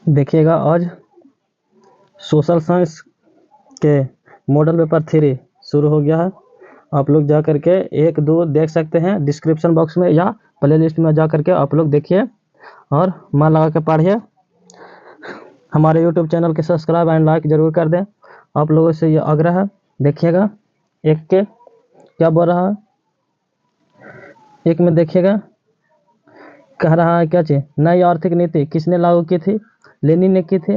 देखिएगा आज social science के मॉडल पेपर 3 शुरू हो गया है। आप लोग जा करके 1, 2 देख सकते हैं डिस्क्रिप्शन बॉक्स में या प्ले लिस्ट में जा करके आप लोग देखिए और मन लगा के पढ़िए। हमारे यूट्यूब चैनल के सब्सक्राइब एंड लाइक जरूर कर दें। आप लोगों से ये आग्रह है। देखिएगा एक के क्या बोल रहा है, एक में देखिएगा कह रहा है क्या चीज़, नई आर्थिक नीति किसने लागू की थी? लेनिन ने की थी,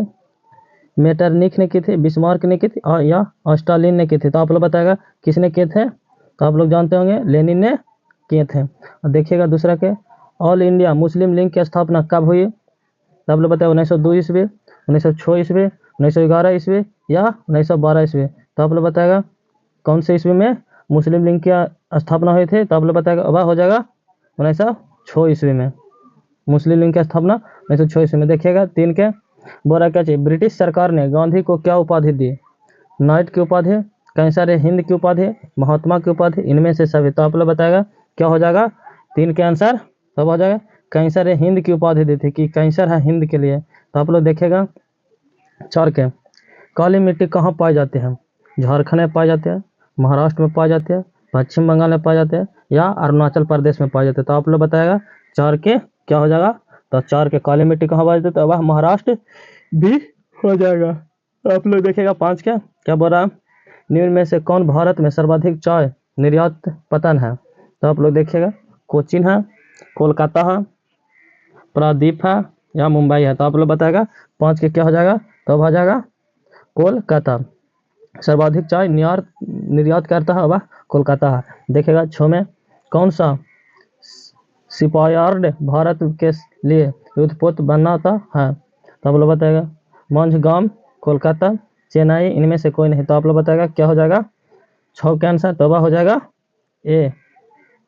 मेटरनिख ने की थी, बिस्मार्क ने की थी और या स्टालिन ने की थी। तो आप लोग बताएगा किसने किए थे? तो आप लोग जानते होंगे लेनिन ने किए थे। और देखिएगा दूसरा के, ऑल इंडिया मुस्लिम लीग की स्थापना कब हुई? तो आप लोग बताएगा 1902 ईस्वी, 1906 ईस्वी, 1911 ईस्वी या 1912 ईस्वी। तो आप लोग बताएगा कौन से ईस्वी में मुस्लिम लीग की स्थापना हुई थी? तो आप लोग बताएगा वह हो जाएगा 1906 ईस्वी में मुस्लिम लीग की स्थापना 1906 ईस्वी में। देखिएगा 3 के बोरा क्या चाहिए, ब्रिटिश सरकार ने गांधी को क्या उपाधि दी? नाइट की उपाधि, कैंसर हिंद की उपाधि, महात्मा की उपाधि, इनमें से सभी। तो आप लोग बताएगा क्या हो जाएगा? 3 के आंसर सब हो जाएगा। कैंसर हिंद की उपाधि दी थी कि कैंसर है हिंद के लिए। तो आप लोग देखिएगा 4 के, काली मिट्टी कहाँ पाई जाती है? झारखंड में पाई जाती है, महाराष्ट्र में पाई जाती है, पश्चिम बंगाल में पाई जाती है या अरुणाचल प्रदेश में पाई जाती है। तो आप लोग बताएगा 4 के क्या हो जाएगा? तो 4 के काली मिट्टी कहाँ पाई जाती है? तो वह महाराष्ट्र भी हो जाएगा। आप लोग देखिएगा 5 के क्या बोल रहा है, निम्न में से कौन भारत में सर्वाधिक चाय निर्यात पतन है? तो आप लोग देखिएगा कोचीन है, कोलकाता है, प्रादीप है या मुंबई है। तो आप लोग बताएगा 5 के क्या हो जाएगा? तो हो जाएगा कोलकाता। सर्वाधिक चाय निर्यात करता है वह कोलकाता है। देखिएगा 6 में, कौन सा शिपयार्ड भारत के लिए युद्धपोत बनाता है? तो आप लोग बताएगा मंझगाम, कोलकाता, चेन्नई, इनमें से कोई नहीं। तो आप लोग बताएगा क्या हो जाएगा? 6 का आंसर तो वह हो जाएगा ए,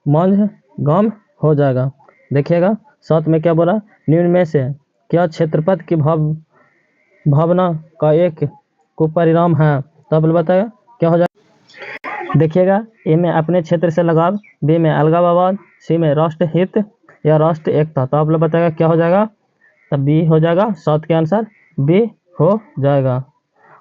मंझगाम हो जाएगा। देखिएगा 7 में क्या बोला, निम्न में से क्या क्षेत्रपथ की भावना का एक कुपरिणाम है? तो आप लोग बताएगा क्या हो जाएगा? देखिएगा ए में अपने क्षेत्र से लगाव, बी में अलगाववाद, सी में राष्ट्रहित या राष्ट्र एकता। तो आप लोग बताएगा क्या हो जाएगा? तब बी हो जाएगा। 7 के आंसर बी हो जाएगा।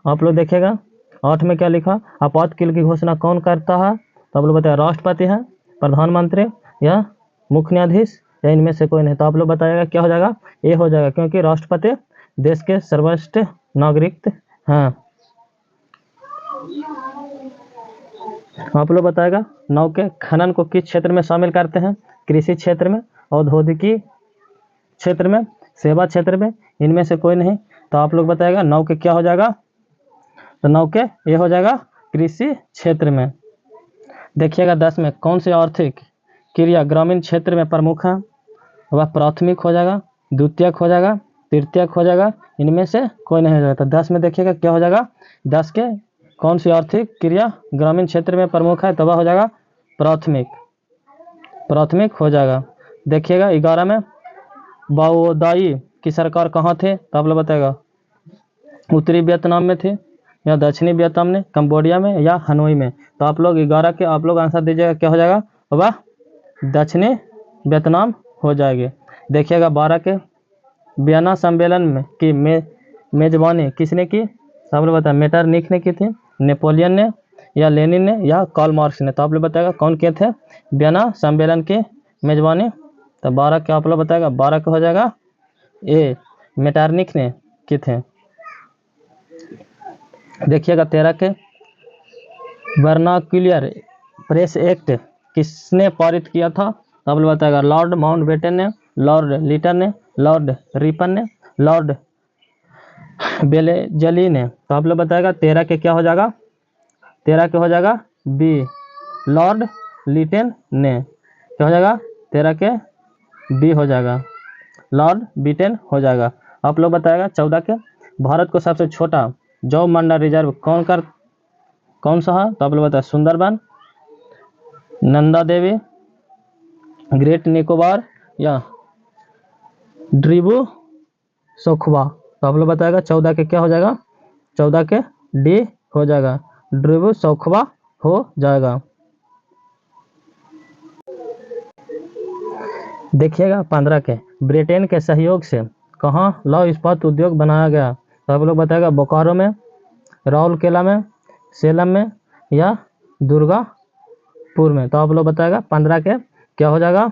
आप लोग देखिएगा 8 में क्या लिखा, आपातकाल की घोषणा कौन करता है? तो आप लोग बताएगा राष्ट्रपति है, प्रधानमंत्री या मुख्य न्यायाधीश या इनमें से कोई नहीं। तो आप लोग बताएगा क्या हो जाएगा? ए हो जाएगा, क्योंकि राष्ट्रपति देश के सर्वश्रेष्ठ नागरिक हैं। आप लोग बताएगा 9 के, खनन को किस क्षेत्र में शामिल करते हैं? कृषि क्षेत्र में, औद्योगिकी क्षेत्र में, सेवा क्षेत्र में, इनमें से कोई नहीं। तो आप लोग बताएगा 9 के क्या हो जाएगा? तो 9 के ये हो जाएगा कृषि क्षेत्र में। देखिएगा 10 में, कौन सी आर्थिक क्रिया ग्रामीण क्षेत्र में प्रमुख है? वह प्राथमिक हो जाएगा, द्वितीयक हो जाएगा, तृतीयक हो जाएगा, इनमें से कोई नहीं हो जाएगा। तो 10 में देखिएगा क्या हो जाएगा? 10 के कौन सी आर्थिक क्रिया ग्रामीण क्षेत्र में प्रमुख है? तो वह हो जाएगा प्राथमिक, प्राथमिक हो जाएगा। देखिएगा 11 में, बाओदाई की सरकार कहाँ थे? तो आप लोग बताएगा उत्तरी वियतनाम में थे या दक्षिणी वियतनाम में, कंबोडिया में या हनोई में। तो आप लोग 11 के आप लोग आंसर दीजिएगा क्या हो जाएगा? वह दक्षिणी वियतनाम हो जाएगी। देखिएगा 12 के, वियना सम्मेलन में की मेजबानी किसने की? तो आप लोग बताएं मेटरनिख ने की थी, नेपोलियन ने या लेनिन ने या कार्ल मार्क्स ने। तो आप लोग बताएगा कौन किए थे वियना सम्मेलन की मेजबानी? तो 12 के आप लोग बताएगा 12 का हो जाएगा ए, मेटरनिख ने की थे। देखिएगा 13 के, वर्नाक्यूलर प्रेस एक्ट किसने पारित किया था? तो आप लोग बताएगा लॉर्ड माउंटबेटन ने, लॉर्ड लिटन ने, लॉर्ड रिपन ने, लॉर्ड बेलेजली ने। तो आप लोग बताएगा 13 के क्या हो जाएगा? 13 के हो जाएगा बी, लॉर्ड लिटन ने। क्या हो जाएगा? 13 के बी हो जाएगा, लॉर्ड बिटेन हो जाएगा। आप लोग बताएगा 14 के, भारत को सबसे छोटा जैव मंडल रिजर्व कौन सा है? तो आप लोग बताएं सुंदरबन, नंदा देवी, ग्रेट निकोबार या ड्रीबू सोखवा। तो आप लोग बताएगा 14 के क्या हो जाएगा? 14 के डी हो जाएगा, ड्रीबू सोखवा हो जाएगा। देखिएगा 15 के, ब्रिटेन के सहयोग से कहाँ लौह इस्पात उद्योग बनाया गया? तो आप लोग बताएगा बोकारो में, राउरकेला में, सेलम में या दुर्गापुर में। तो आप लोग बताएगा 15 के क्या हो जाएगा?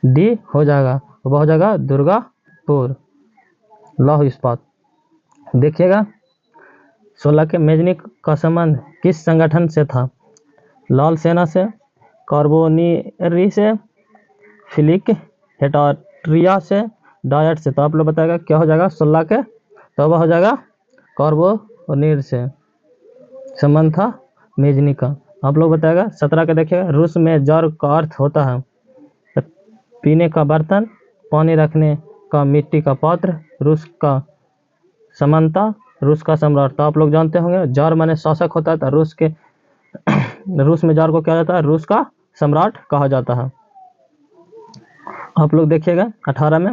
डी हो जाएगा, वह हो जाएगा दुर्गापुर लौह इस्पात। देखिएगा 16 के मेजनी का संबंध किस संगठन से था? लाल सेना से, कार्बोनियरी से, फिलिक हेटारिया से, डायट से। तो आप लोग बताएगा क्या हो जाएगा 16 के? तो वह हो जाएगा कार्बोनियर से संबंध था मेजनी का। आप लोग बताएगा 17 का देखिएगा रूस में जार का अर्थ होता है पीने का बर्तन, पानी रखने का मिट्टी का पात्र, रूस का समानता, रूस का सम्राट। तो आप लोग जानते होंगे जार माने शासक होता था, रूस में जार को क्या जाता है? रूस का सम्राट कहा जाता है। आप लोग देखिएगा 18 में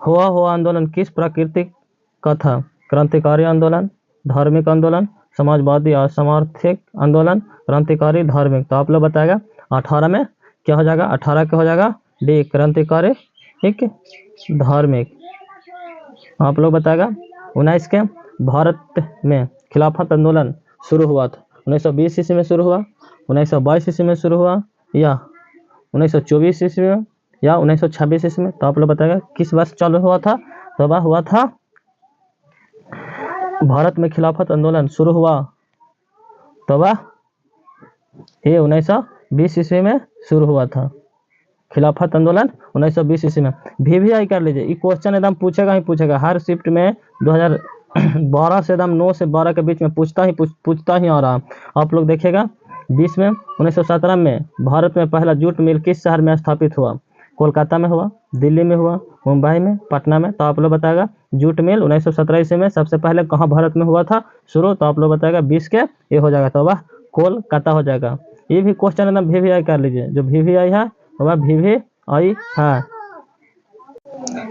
हुआ आंदोलन किस प्रकृति का था? क्रांतिकारी आंदोलन, धार्मिक आंदोलन, समाजवादी और सामाजिक आंदोलन, क्रांतिकारी धार्मिक। तो आप लोग बताएगा 18 में क्या हो जाएगा? 18 क्या हो जाएगा? डी क्रांतिकारी एक धार्मिक। आप लोग बताएगा 19 के भारत में खिलाफत आंदोलन शुरू हुआ था 1920 ईस्वी में शुरू हुआ, 1922 ईस्वी में शुरू हुआ या 1924 ईस्वी में या 1926 ईस्वी में। तो आप लोग बताएगा किस वर्ष चालू हुआ था? तो वह हुआ था भारत में खिलाफत आंदोलन शुरू हुआ तो वह 1920 ईस्वी में शुरू हुआ था। खिलाफत आंदोलन 1920 ईस्वी में। VVI कर लीजिए, ये क्वेश्चन एकदम पूछेगा ही पूछेगा हर शिफ्ट में 2012 से एकदम 9 से 12 के बीच में पूछता ही आ रहा। आप लोग देखिएगा 20 में 1917 में भारत में पहला जूट मिल किस शहर में स्थापित हुआ? कोलकाता में हुआ, दिल्ली में हुआ, मुंबई में, पटना में। तो आप लोग बताएगा जूट मिल 1917 ईस्वी में सबसे पहले कहाँ भारत में हुआ था शुरू? तो आप लोग बताएगा 20 के ये हो जाएगा, तो वह कोलकाता हो जाएगा। ये भी क्वेश्चन एकदम VVI कर लीजिए, जो VVI है वह VVI है,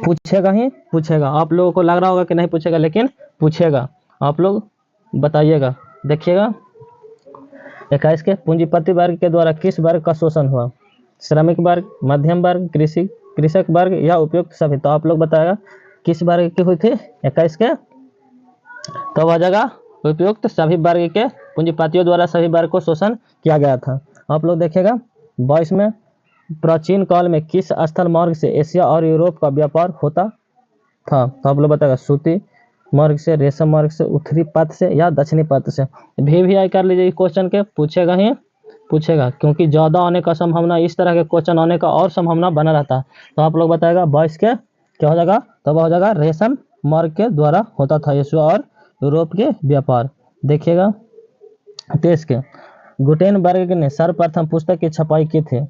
पूछेगा ही पूछेगा। आप लोगों को लग रहा होगा कि नहीं पूछेगा, लेकिन पूछेगा। आप लोग बताइएगा। देखिएगा 21 के पूंजीपति वर्ग के द्वारा किस वर्ग का शोषण हुआ? श्रमिक वर्ग, मध्यम वर्ग, कृषक वर्ग या उपयुक्त सभी। तो आप लोग बताएगा किस वर्ग की हुई थी 21 के? तो वह जगह उपयुक्त सभी वर्ग के पूंजीपतियों द्वारा सभी वर्ग को शोषण किया गया था। आप लोग देखिएगा 22 में प्राचीन काल में किस स्थल मार्ग से एशिया और यूरोप का व्यापार होता था? तो आप लोग बताएगा सूती मार्ग से, रेशम मार्ग से, उत्तरी पथ से या दक्षिणी पथ से। VVI कर लीजिए, क्वेश्चन के पूछेगा ही पूछेगा, क्योंकि ज़्यादा आने का संभावना, इस तरह के क्वेश्चन आने का और संभावना बना रहता है। तो आप लोग बताएगा 22 के क्या हो जाएगा? तो वह हो जाएगा रेशम मार्ग के द्वारा होता था एशिया और यूरोप के व्यापार। देखिएगा 23 के गुटेनबर्ग ने सर्वप्रथम पुस्तक की छपाई की थी?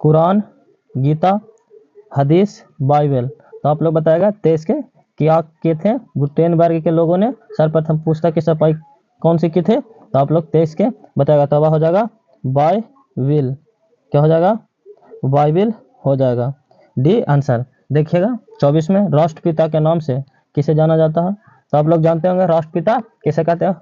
कुरान, गीता, हदीस, बाइबल। तो आप लोग बताएगा 23 के क्या किए थे गुटेनबर्ग के लोगों ने? सर्वप्रथम पुस्तक की छपाई कौन सी की थे? तो आप लोग 23 के बताएगा, तो वह हो जाएगा बाइबिल। क्या हो जाएगा? बाइबिल हो जाएगा, डी आंसर। देखिएगा 24 में राष्ट्रपिता के नाम से किसे जाना जाता है? तो आप लोग जानते होंगे राष्ट्रपिता किसे कहते हैं।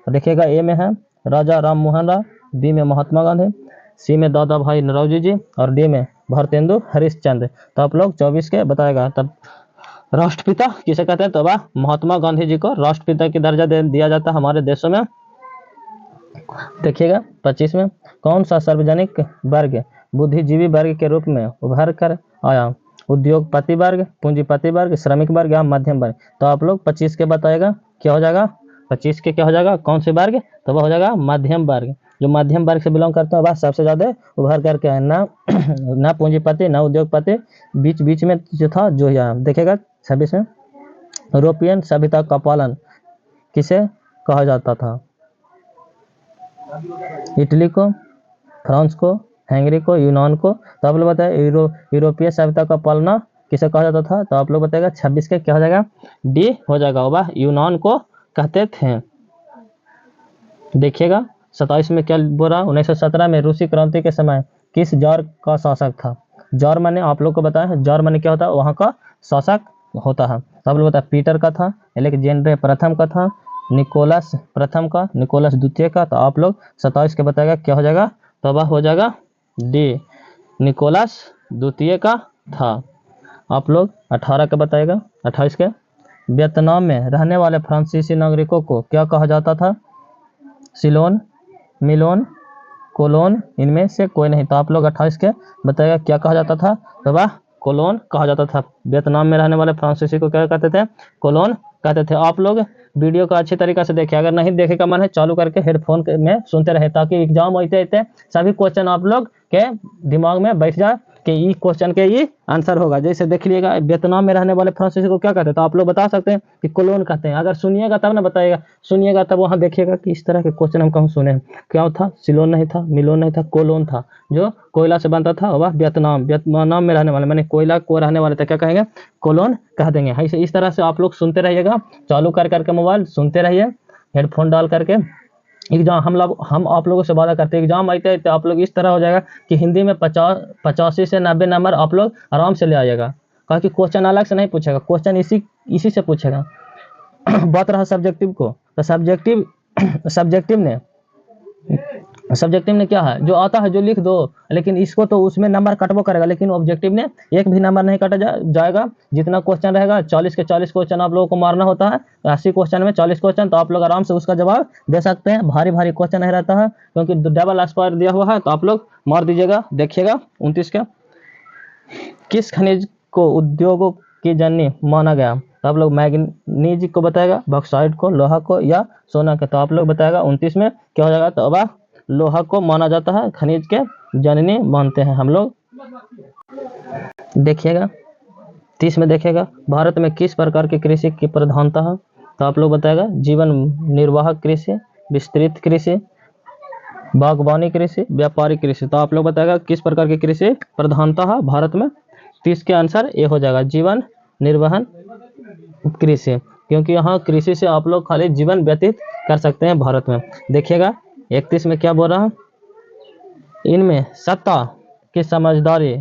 देखिएगा ए में है राजा राम मोहन राय, बी में महात्मा गांधी, सी में दादा भाई नौरोजी जी और डी में भारतेंदु हरिश्चंद्र। तो आप लोग 24 के बताएगा। तब राष्ट्रपिता किसे कहते हैं? तो वह महात्मा गांधी जी को राष्ट्रपिता की दर्जा दिया जाता है हमारे देशों में। देखिएगा 25 में कौन सा सार्वजनिक वर्ग बुद्धिजीवी वर्ग के रूप में उभर कर आया? उद्योगपति वर्ग, पूंजीपति वर्ग, श्रमिक वर्ग या मध्यम वर्ग। तो आप लोग 25 के बताएगा क्या हो जाएगा? 25 के क्या हो जाएगा? कौन से वर्ग? तो वह हो जाएगा मध्यम वर्ग। जो मध्यम वर्ग से बिलोंग करते हैं वह सबसे ज्यादा उभर करके है, ना पूंजीपति ना उद्योगपति, बीच में जो था जो यहाँ। देखिएगा 26 में यूरोपियन सभ्यता का पालन किसे कहा जाता था? इटली को, फ्रांस को, हंगरी को, यूनान को। तो आप लोग बताए यूरोपीय सभ्यता का पालना किसे कहा जाता था? तो आप लोग बताएगा 26 के क्या हो जाएगा? डी हो जाएगा, वह यूनान को कहते थे। देखिएगा 27 में क्या बोल रहा? 1917 में रूसी क्रांति के समय किस जार का शासक था? जार माने आप लोग को बताया, जार माने क्या होता है? वहाँ का शासक होता है। तो आप लोग बताए पीटर का था, अलेक्जेंडर प्रथम का था, निकोलस प्रथम का, निकोलस द्वितीय का। तो आप लोग 27 के बताएगा क्या हो जाएगा? तो वह हो जाएगा डी निकोलस द्वितीय का था। आप लोग 18 का बताएगा। 28 के वियतनाम में रहने वाले फ्रांसीसी नागरिकों को क्या कहा जाता था? सिलोन, मिलोन, कोलोन, इनमें से कोई नहीं। तो आप लोग 28 के बताएगा क्या कहा जाता था? तो वह कोलोन कहा जाता था। वियतनाम में रहने वाले फ्रांसीसी को क्या कहते थे? कोलोन कहते थे। आप लोग वीडियो को अच्छी तरीके से देखिए, अगर नहीं देखे का मन है चालू करके हेडफोन में सुनते रहे, ताकि एग्जाम होते सभी क्वेश्चन आप लोग के दिमाग में बैठ जाए कि ये क्वेश्चन के ये आंसर होगा। जैसे देख लीजिएगा, वियतनाम में रहने वाले फ्रांसीसी को क्या कहते हैं? तो आप लोग बता सकते हैं कि कोलोन कहते हैं। अगर सुनिएगा तब ना बताइएगा, सुनिएगा तब वहाँ देखिएगा कि इस तरह के क्वेश्चन हम कहाँ सुने हैं। क्या था? सिलोन नहीं था, मिलोन नहीं था, कोलोन था, जो कोयला से बनता था। वह वियतनाम में रहने वाले माने कोयला को रहने वाले थे, क्या कहेंगे? कोलोन कह देंगे। इस तरह से आप लोग सुनते रहिएगा, चालू कर करके मोबाइल सुनते रहिए, हेडफोन डाल करके। एग्जाम हम आप लोगों से वादा करते हैं, एग्जाम आते तो आप लोग इस तरह हो जाएगा कि हिंदी में 85 से 90 नंबर आप लोग आराम से ले आइएगा। कहा कि क्वेश्चन अलग से नहीं पूछेगा, क्वेश्चन इसी से पूछेगा। बात रहा सब्जेक्टिव को, तो सब्जेक्टिव ने क्या है? जो आता है जो लिख दो, लेकिन इसको तो उसमें नंबर कटबो करेगा, लेकिन ऑब्जेक्टिव ने एक भी नंबर नहीं काटा जाएगा। जितना क्वेश्चन रहेगा 40 के 40 क्वेश्चन आप लोगों को मारना होता है। 80 क्वेश्चन में 40 क्वेश्चन, तो आप लोग आराम से उसका जवाब दे सकते हैं। भारी क्वेश्चन नहीं रहता है, क्योंकि डबल स्क्वायर दिया हुआ है, तो आप लोग मार दीजिएगा। देखिएगा 29 का, किस खनिज को उद्योगों की जननी माना गया? तो आप लोग मैग्नीज को बताएगा, बॉक्साइट को, लोहा को, या सोना को। तो आप लोग बताएगा 29 में क्या हो जाएगा? तो अब लोहा को माना जाता है, खनिज के जननी मानते हैं हम लोग। देखिएगा 30 में देखिएगा, भारत में किस प्रकार की कृषि की प्रधानता है? तो आप लोग बताएगा जीवन निर्वाह कृषि, विस्तृत कृषि, बागवानी कृषि, व्यापारिक कृषि। तो आप लोग बताएगा किस प्रकार की कृषि प्रधानता है भारत में? 30 के आंसर ये हो जाएगा, जीवन निर्वहन कृषि, क्योंकि यहाँ कृषि से आप लोग खाली जीवन व्यतीत कर सकते हैं भारत में। देखिएगा 31 में क्या बोल रहा है? इनमें सत्ता की समझदारी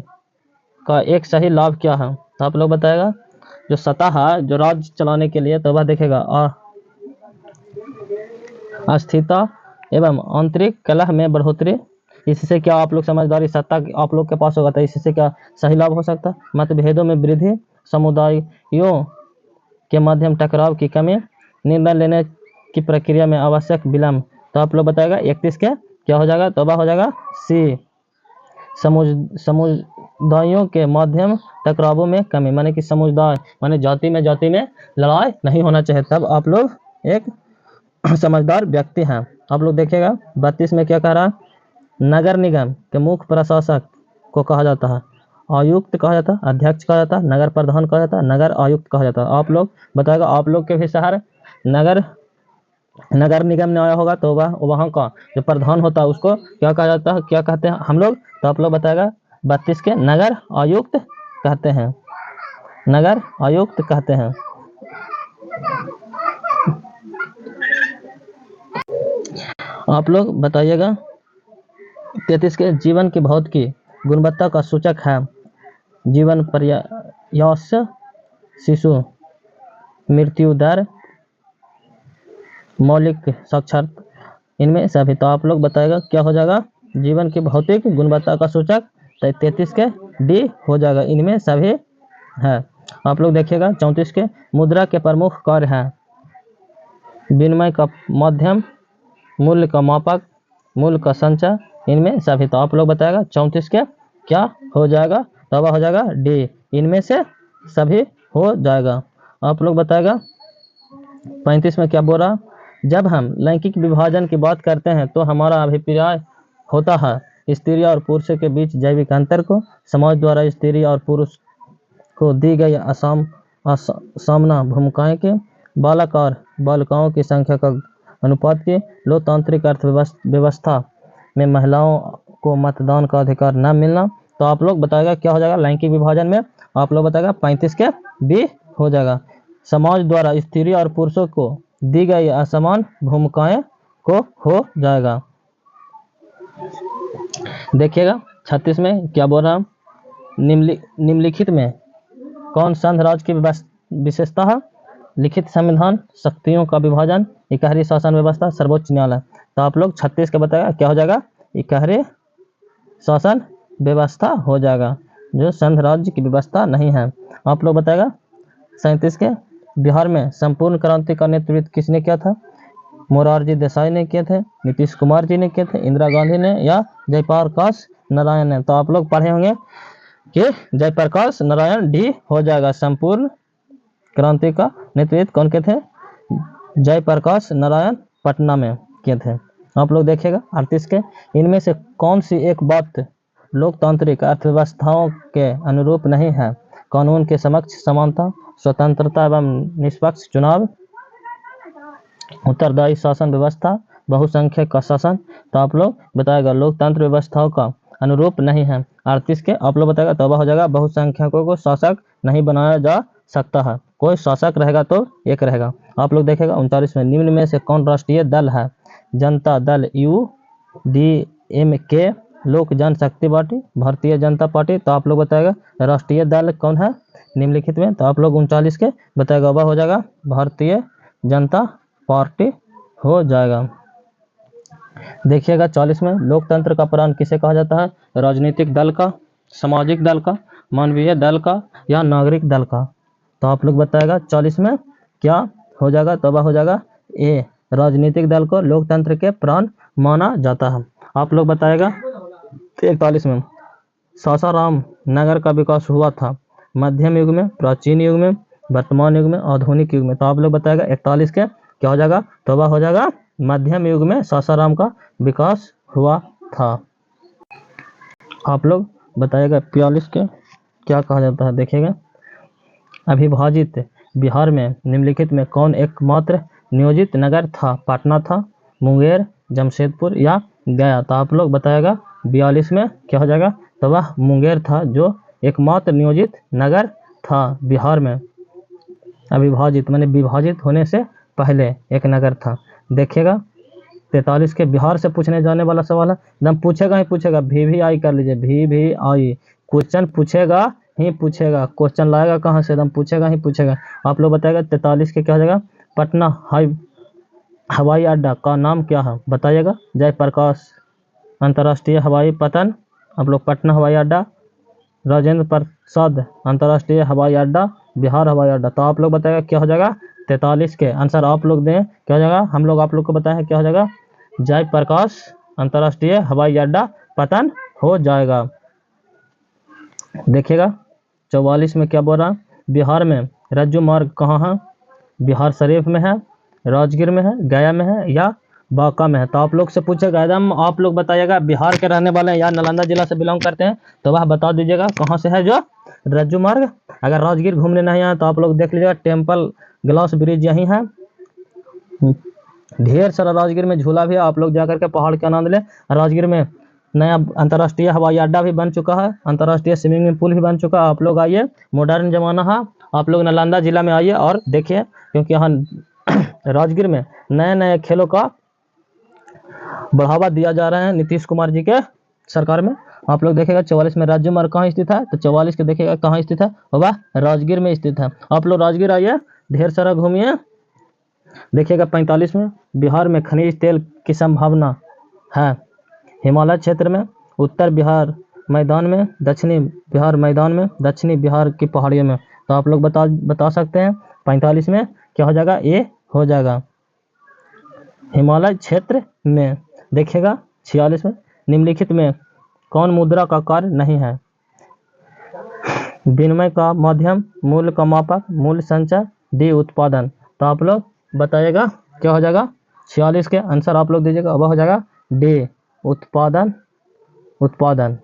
का एक सही लाभ क्या है? तो आप लोग बताएगा जो सत्ता है जो राज्य चलाने के लिए, तो वह देखेगा अस्थिरता एवं आंतरिक कलह में बढ़ोतरी। इससे क्या आप लोग समझदारी, सत्ता आप लोग के पास होगा, तो इससे क्या सही लाभ हो सकता है? मतभेदों में वृद्धि, समुदायों के माध्यम टकराव की कमी, निर्णय लेने की प्रक्रिया में आवश्यक विलंब। तो आप लोग बताएगा 31 के क्या हो जाएगा? तो वह हो जाएगा सी, समुदायों के माध्यम टकरावों में कमी, माने कि समुदाय माने जाति में लड़ाई नहीं होना चाहिए, तब आप लोग एक समझदार व्यक्ति हैं। आप लोग देखिएगा 32 में क्या कह रहा है? नगर निगम के मुख्य प्रशासक को कहा जाता है आयुक्त कहा जाता है, अध्यक्ष कहा जाता है, नगर प्रधान कहा जाता है, नगर आयुक्त कहा जाता है। आप लोग बताएगा, आप लोग के भी शहर नगर निगम में आया होगा, तो वहाँ का जो प्रधान होता है उसको क्या कहा जाता है, क्या कहते हैं हम लोग? तो आप लोग बताएगा 32 के नगर आयुक्त कहते हैं, नगर आयुक्त कहते हैं। आप लोग बताइएगा 33 के जीवन की भौतिकी गुणवत्ता का सूचक है जीवन प्रयास, शिशु मृत्यु दर, मौलिक साक्षरता, इनमें सभी। तो आप लोग बताएगा क्या हो जाएगा? जीवन की भौतिक गुणवत्ता का सूचक, तो 33 के डी हो जाएगा, इनमें सभी है। आप लोग देखिएगा 34 के मुद्रा के प्रमुख कार्य हैं विनिमय का माध्यम, मूल्य का मापक, मूल्य का संचय, इनमें सभी। तो आप लोग बताएगा 34 के क्या हो जाएगा? तो हो जाएगा डी, इनमें से सभी हो जाएगा। आप लोग बताएगा 35 में क्या बोल रहा? जब हम लैंगिक विभाजन की बात करते हैं तो हमारा अभिप्राय होता है स्त्री और पुरुष के बीच जैविक अंतर को, समाज द्वारा स्त्री और पुरुष को दी गई सामना भूमिकाएं के, बालक और बालिकाओं की संख्या का अनुपात के, लोकतांत्रिक अर्थव्यवस्था में महिलाओं को मतदान का अधिकार न मिलना। तो आप लोग बताएगा क्या हो जाएगा लैंगिक विभाजन में? आप लोग बताएगा 35 के बी हो जाएगा, समाज द्वारा स्त्री और पुरुषों को दी गई असमान भूमिकाएं को हो जाएगा। देखिएगा 36 में क्या बोल रहा? निम्नलिखित में कौन संघ राज्य की विशेषता है? लिखित संविधान, शक्तियों का विभाजन, इकहरी शासन व्यवस्था, सर्वोच्च न्यायालय। तो आप लोग 36 का बताएगा क्या हो जाएगा? इकहरी शासन व्यवस्था हो जाएगा। जो संघ राज्य की व्यवस्था नहीं है। आप लोग बताएगा 37 के बिहार में संपूर्ण क्रांति का नेतृत्व किसने किया था? मोरारजी देसाई ने किए थे, नीतीश कुमार जी ने किए थे, इंदिरा गांधी ने या जयप्रकाश नारायण ने? तो आप लोग पढ़े होंगे कि जयप्रकाश नारायण डी हो जाएगा। संपूर्ण क्रांति का नेतृत्व कौन के थे? जयप्रकाश नारायण पटना में किए थे। आप लोग देखिएगा 38 के इनमें से कौन सी एक बात लोकतांत्रिक अर्थव्यवस्थाओं के अनुरूप नहीं है? कानून के समक्ष समानता, स्वतंत्रता एवं निष्पक्ष चुनाव, उत्तरदायी शासन व्यवस्था, बहुसंख्यक का शासन। तो आप लोग बताएगा लोकतंत्र व्यवस्थाओं का अनुरूप नहीं है। 38 के आप लोग बताएगा तौबा हो जाएगा। बहुसंख्यकों को शासक नहीं बनाया जा सकता है, कोई शासक रहेगा तो एक रहेगा। आप लोग देखेगा 39 में निम्न में से कौन राष्ट्रीय दल है? जनता दल, UDMK, लोक जनशक्ति पार्टी, भारतीय जनता पार्टी। तो आप लोग बताएगा राष्ट्रीय दल कौन है निम्नलिखित में? तो आप लोग 39 के बताएगा वह हो जाएगा भारतीय जनता पार्टी हो जाएगा। देखिएगा 40 में लोकतंत्र का प्राण किसे कहा जाता है? राजनीतिक दल का, सामाजिक दल का, मानवीय दल का या नागरिक दल का? तो आप लोग बताएगा 40 में क्या हो जाएगा? तौबा हो जाएगा ए, राजनीतिक दल को लोकतंत्र के प्राण माना जाता है। आप लोग बताएगा 41 में सासाराम नगर का विकास हुआ था मध्यम युग में, प्राचीन युग में, वर्तमान युग में, आधुनिक युग में? तो आप लोग बताएगा 41 के क्या हो जाएगा? तौबा हो जाएगा मध्यम युग में सासाराम का विकास हुआ था। आप लोग बताएगा 42 के क्या कहा जाता है? देखिएगा अविभाजित बिहार में निम्नलिखित में कौन एकमात्र नियोजित नगर था? पटना था, मुंगेर, जमशेदपुर या गया? तो आप लोग बताएगा 42 में क्या हो जाएगा? तो वह मुंगेर था जो एकमात्र नियोजित नगर था बिहार में। अविभाजित माने विभाजित होने से पहले एक नगर था। देखिएगा 43 के बिहार से पूछने जाने वाला सवाल है, एकदम पूछेगा ही पूछेगा। VVI कर लीजिए, VVI क्वेश्चन पूछेगा ही पूछेगा। क्वेश्चन लाएगा कहाँ से? एकदम पूछेगा ही पूछेगा। आप लोग बताएगा 43 के क्या हो जाएगा? पटना हवाई अड्डा का नाम क्या है? बताइएगा। जयप्रकाश अंतर्राष्ट्रीय हवाई पतन, आप लोग पटना हवाई अड्डा, राजेंद्र प्रसाद अंतर्राष्ट्रीय हवाई अड्डा, बिहार हवाई अड्डा। तो आप लोग बताएगा क्या हो जाएगा? 43 के आंसर आप लोग दें क्या हो जाएगा? हम लोग आप लोग को बताए हैं क्या हो जाएगा? जयप्रकाश अंतर्राष्ट्रीय हवाई अड्डा पतन हो जाएगा। देखिएगा 44 में क्या बोल रहा है? बिहार में रज्जु मार्ग कहाँ है? बिहार शरीफ में है, राजगीर में है, गया में है या बांका में है? तो आप लोग से पूछेगा, एकदम आप लोग बताइएगा बिहार के रहने वाले हैं या नालंदा जिला से बिलोंग करते हैं तो वह बता दीजिएगा कहाँ से है जो रज्जु मार्ग। अगर राजगीर घूमने नहीं आए तो आप लोग देख लीजिएगा टेम्पल ग्लास ब्रिज यहीं है। ढेर सारा राजगीर में झूला भी है, आप लोग जाकर के पहाड़ के आनंद लें। राजगीर में नया अंतर्राष्ट्रीय हवाई अड्डा भी बन चुका है, अंतर्राष्ट्रीय स्विमिंग पूल भी बन चुका है। आप लोग आइए, मॉडर्न जमाना है, आप लोग नालंदा जिला में आइए और देखिए, क्योंकि यहाँ राजगीर में नए नए खेलों का बढ़ावा दिया जा रहा है नीतीश कुमार जी के सरकार में। आप लोग देखेगा 44 में राज्य मार्ग कहाँ स्थित है? तो 44 के देखिएगा कहाँ स्थित है? वह राजगीर में स्थित है। आप लोग राजगीर आइए, ढेर सारा घूमिए। देखिएगा 45 में बिहार में खनिज तेल की संभावना है हिमालय क्षेत्र में, उत्तर बिहार मैदान में, दक्षिणी बिहार मैदान में, दक्षिणी बिहार की पहाड़ियों में। तो आप लोग बता सकते हैं 45 में क्या हो जाएगा? ए हो जाएगा हिमालय क्षेत्र में। देखिएगा 46 में निम्नलिखित में कौन मुद्रा का कार्य नहीं है? विनिमय का माध्यम, मूल्य का मापक, मूल्य संचय, डी उत्पादन। तो आप लोग बताइएगा क्या हो जाएगा? 46 के आंसर आप लोग दीजिएगा, वह हो जाएगा डी उत्पादन। उत्पादन।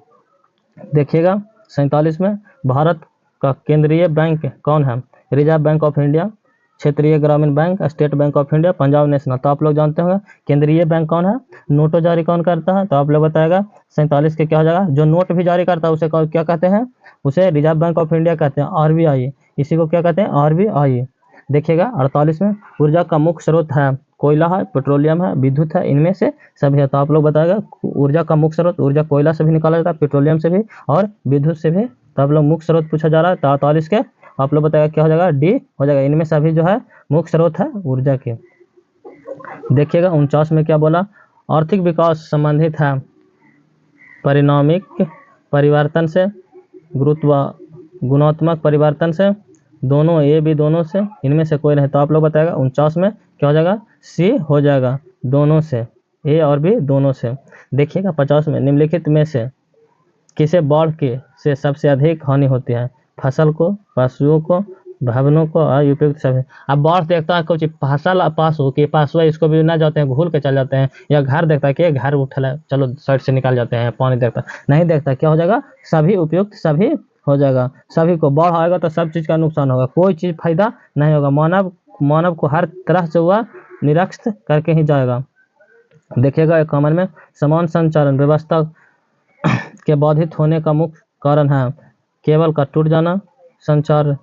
देखिएगा 47 में भारत का केंद्रीय बैंक कौन है? रिजर्व बैंक ऑफ इंडिया, क्षेत्रीय ग्रामीण bank, state bank of India, Punjab national. तो आप लोग जानते होंगे केंद्रीय बैंक कौन है? नोटों जारी कौन करता है? तो आप लोग बताएगा 47 के क्या हो जाएगा? जो नोट भी जारी करता है उसे क्या कहते हैं? उसे रिजर्व बैंक ऑफ इंडिया कहते हैं, RBI। इसी को क्या कहते हैं? RBI। देखिएगा 48 में ऊर्जा का मुख्य स्रोत है कोयला है, पेट्रोलियम है, विद्युत है, इनमें से सभी है। तो आप लोग बताएगा ऊर्जा का मुख्य स्रोत, ऊर्जा कोयला से भी निकाला जाता है, पेट्रोलियम से भी और विद्युत से भी। तो आप लोग मुख्य स्रोत पूछा जा रहा है 43 के, आप लोग बताएगा क्या हो जाएगा? डी हो जाएगा। इनमें सभी जो है मुख्य स्रोत है ऊर्जा के। देखिएगा 49 में क्या बोला? आर्थिक विकास संबंधित है परिणामिक परिवर्तन से, गुरुत्व गुणात्मक परिवर्तन से, दोनों ए बी दोनों से, इनमें से कोई नहीं। तो आप लोग बताएगा 49 में क्या हो जाएगा, सी हो जाएगा, दोनों से, ए और बी दोनों से। देखिएगा 50 में निम्नलिखित में से किसे बाढ़ के से सबसे अधिक हानि होती है, फसल को, पशुओं को, भवनों को और उपयुक्त सभी। अब बाढ़ देखता है कुछ फसल पशु के पास हुआ, इसको भी ना जाते हैं, घूल के चल जाते हैं, या घर देखता है कि घर उठला चलो साइड से निकाल जाते हैं, पानी देखता नहीं देखता, क्या हो जाएगा, सभी उपयुक्त सभी हो जाएगा। सभी को बाढ़ आएगा तो सब चीज का नुकसान होगा, कोई चीज फायदा नहीं होगा। मानव को हर तरह से हुआ निरस्त करके ही जाएगा। देखिएगा एक कॉमन में समान संचालन व्यवस्था के बाधित होने का मुख्य कारण है केबल का टूट जाना, संचार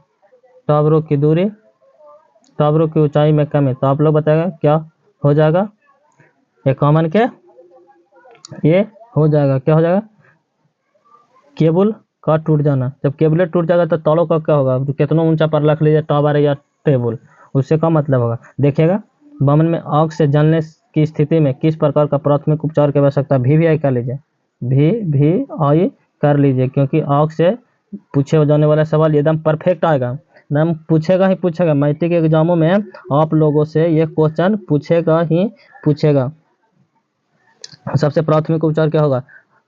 टावरों की दूरी, टावरों की ऊंचाई में कमी। तो आप लोग बताएगा क्या हो जाएगा, ये कॉमन के ये हो जाएगा, क्या हो जाएगा, केबल का टूट जाना। जब केबल टूट जाएगा तो तारों का क्या होगा, कितना ऊंचा पर रख लीजिए टावर या टेबल, उससे क्या मतलब होगा। देखिएगा बमन में आग से जलने की स्थिति में किस प्रकार का प्राथमिक उपचार की आवश्यकता, VVI कर लीजिए, VVI कर लीजिए, क्योंकि आग से पूछे जाने वाला सवाल एकदम परफेक्ट आएगा, एकदम पूछेगा ही पूछेगा। मैट्रिक एग्जामों में आप लोगों से ये क्वेश्चन पूछेगा ही पूछेगा। सबसे प्राथमिक उपचार क्या होगा,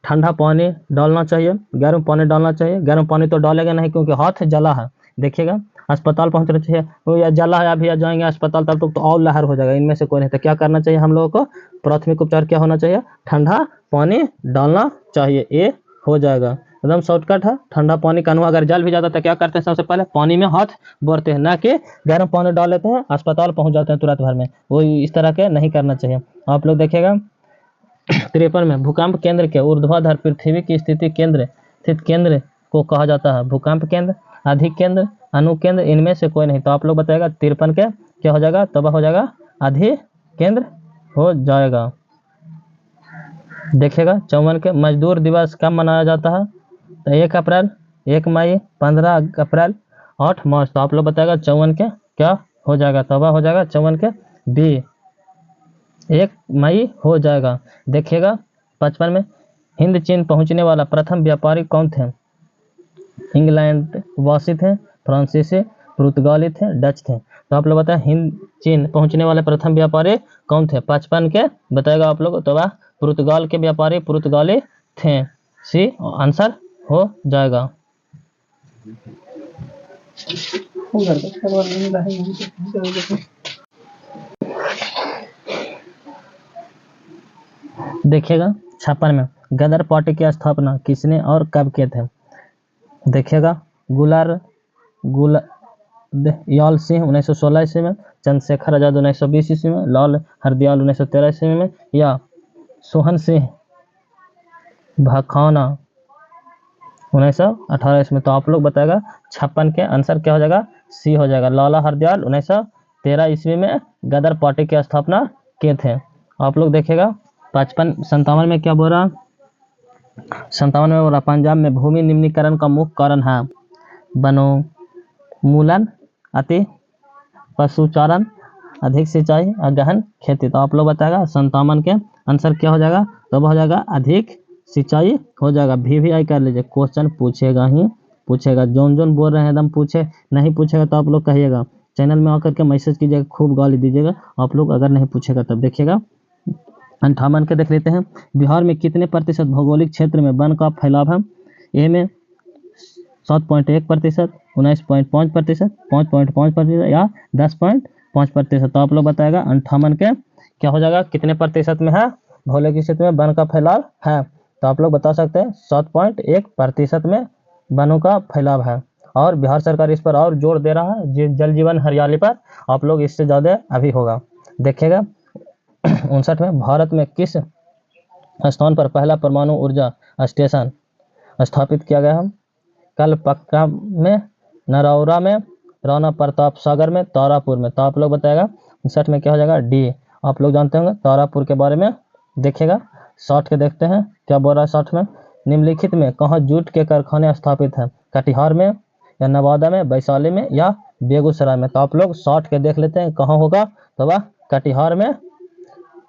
ठंडा पानी डालना चाहिए, गर्म पानी डालना चाहिए। गर्म पानी तो डालेगा नहीं क्योंकि हाथ जला है। देखिएगा अस्पताल पहुंचना चाहिए, वो या जला है अभी जाएंगे अस्पताल तब तक तो और लहर हो जाएगा, इनमें से कोई नहीं। तो क्या करना चाहिए हम लोगों को, प्राथमिक उपचार क्या होना चाहिए, ठंडा पानी डालना चाहिए, ये हो जाएगा, एकदम शॉर्टकट है। ठंडा पानी कानून अगर जल भी जाता तो क्या करते हैं, सबसे पहले पानी में हाथ बोरते हैं, ना कि गर्म पानी डाल लेते हैं अस्पताल पहुंच जाते हैं तुरंत भर में, वो इस तरह के नहीं करना चाहिए। आप लोग देखिएगा 53 में भूकंप केंद्र के ऊर्ध्वाधर पृथ्वी की स्थिति केंद्र स्थित केंद्र को कहा जाता है भूकंप केंद्र, अधिक केंद्र, अनुकेंद्र, इनमें से कोई नहीं। तो आप लोग बताएगा 53 के क्या हो जाएगा, तबाह हो जाएगा, अधिक केंद्र हो जाएगा। देखिएगा 54 के मजदूर दिवस कब मनाया जाता है, तो 1 अप्रैल, 1 मई, 15 अप्रैल, 8 मार्च। तो आप लोग बताएगा 54 के क्या हो जाएगा, तबाह हो जाएगा, 54 के बी 1 मई हो जाएगा। देखिएगा 55 में हिंद चीन पहुंचने वाला प्रथम व्यापारी कौन थे, इंग्लैंड वासी थे, फ्रांसीसी, पुर्तगाली थे, डच थे। तो आप लोग बताएं हिंद चीन पहुंचने वाले प्रथम व्यापारी कौन थे, 55 के बताएगा आप लोग, तो वह पुर्तगाल के व्यापारी पुर्तगाली थे, सी आंसर हो जाएगा। देखिएगा 56 में गदर पार्टी की स्थापना किसने और कब किए थे। देखिएगा गुलाल सिंह 1916 ईस्वी में, चंद्रशेखर आजाद 1920 ईस्वी में, लाल हरदयाल 1913 ईस्वी में, या सोहन सिंह भखाना 1918 ईस्वी में। तो आप लोग बताएगा 56 के आंसर क्या हो जाएगा, सी हो जाएगा, लाला हरदयाल 1913 ईस्वी में गदर पार्टी की स्थापना किए थे। आप लोग देखिएगा 57 में क्या बोल रहा, 57 में बोल रहा पंजाब में भूमि निम्नीकरण का मुख्य कारण है वनोन्मूलन, अति पशुचारण, अधिक सिंचाई और गहन खेती। तो आप लोग बताएगा 57 के आंसर क्या हो जाएगा, तो हो जाएगा अधिक सिंचाई हो जाएगा। VVI कर लीजिए, क्वेश्चन पूछेगा ही पूछेगा, जोन बोल रहे हैं एकदम पूछे, नहीं पूछेगा तो आप लोग कहिएगा, चैनल में आकर के मैसेज कीजिएगा, खूब गाली दीजिएगा आप लोग अगर नहीं पूछेगा तब। देखिएगा 58 के देख लेते हैं, बिहार में कितने प्रतिशत भौगोलिक क्षेत्र में वन का फैलाव है, ए में 7.1%, 19.5%, 5.5% या 10.5%। तो आप लोग बताएगा 58 के क्या हो जाएगा, कितने प्रतिशत में है भौगोलिक क्षेत्र में वन का फैलाव है। तो आप लोग बता सकते हैं 7.1% में वनों का फैलाव है, और बिहार सरकार इस पर और जोर दे रहा है जल जीवन हरियाली पर, आप लोग इससे ज़्यादा अभी होगा। देखिएगा 59 में भारत में किस स्थान पर पहला परमाणु ऊर्जा स्टेशन स्थापित किया गया है, कलपक्का में, नरौरा में, राणा प्रताप सागर में, तारापुर में। तो आप लोग बताएगा 59 में क्या हो जाएगा, डी। आप लोग जानते होंगे तारापुर के बारे में। देखिएगा 60 के देखते हैं क्या बोल रहा है 60 में, निम्नलिखित में कहाँ जूट के कारखाने स्थापित हैं, कटिहार में या नवादा में, वैशाली में या बेगूसराय में। तो आप लोग 60 के देख लेते हैं कहाँ होगा, तो वह कटिहार में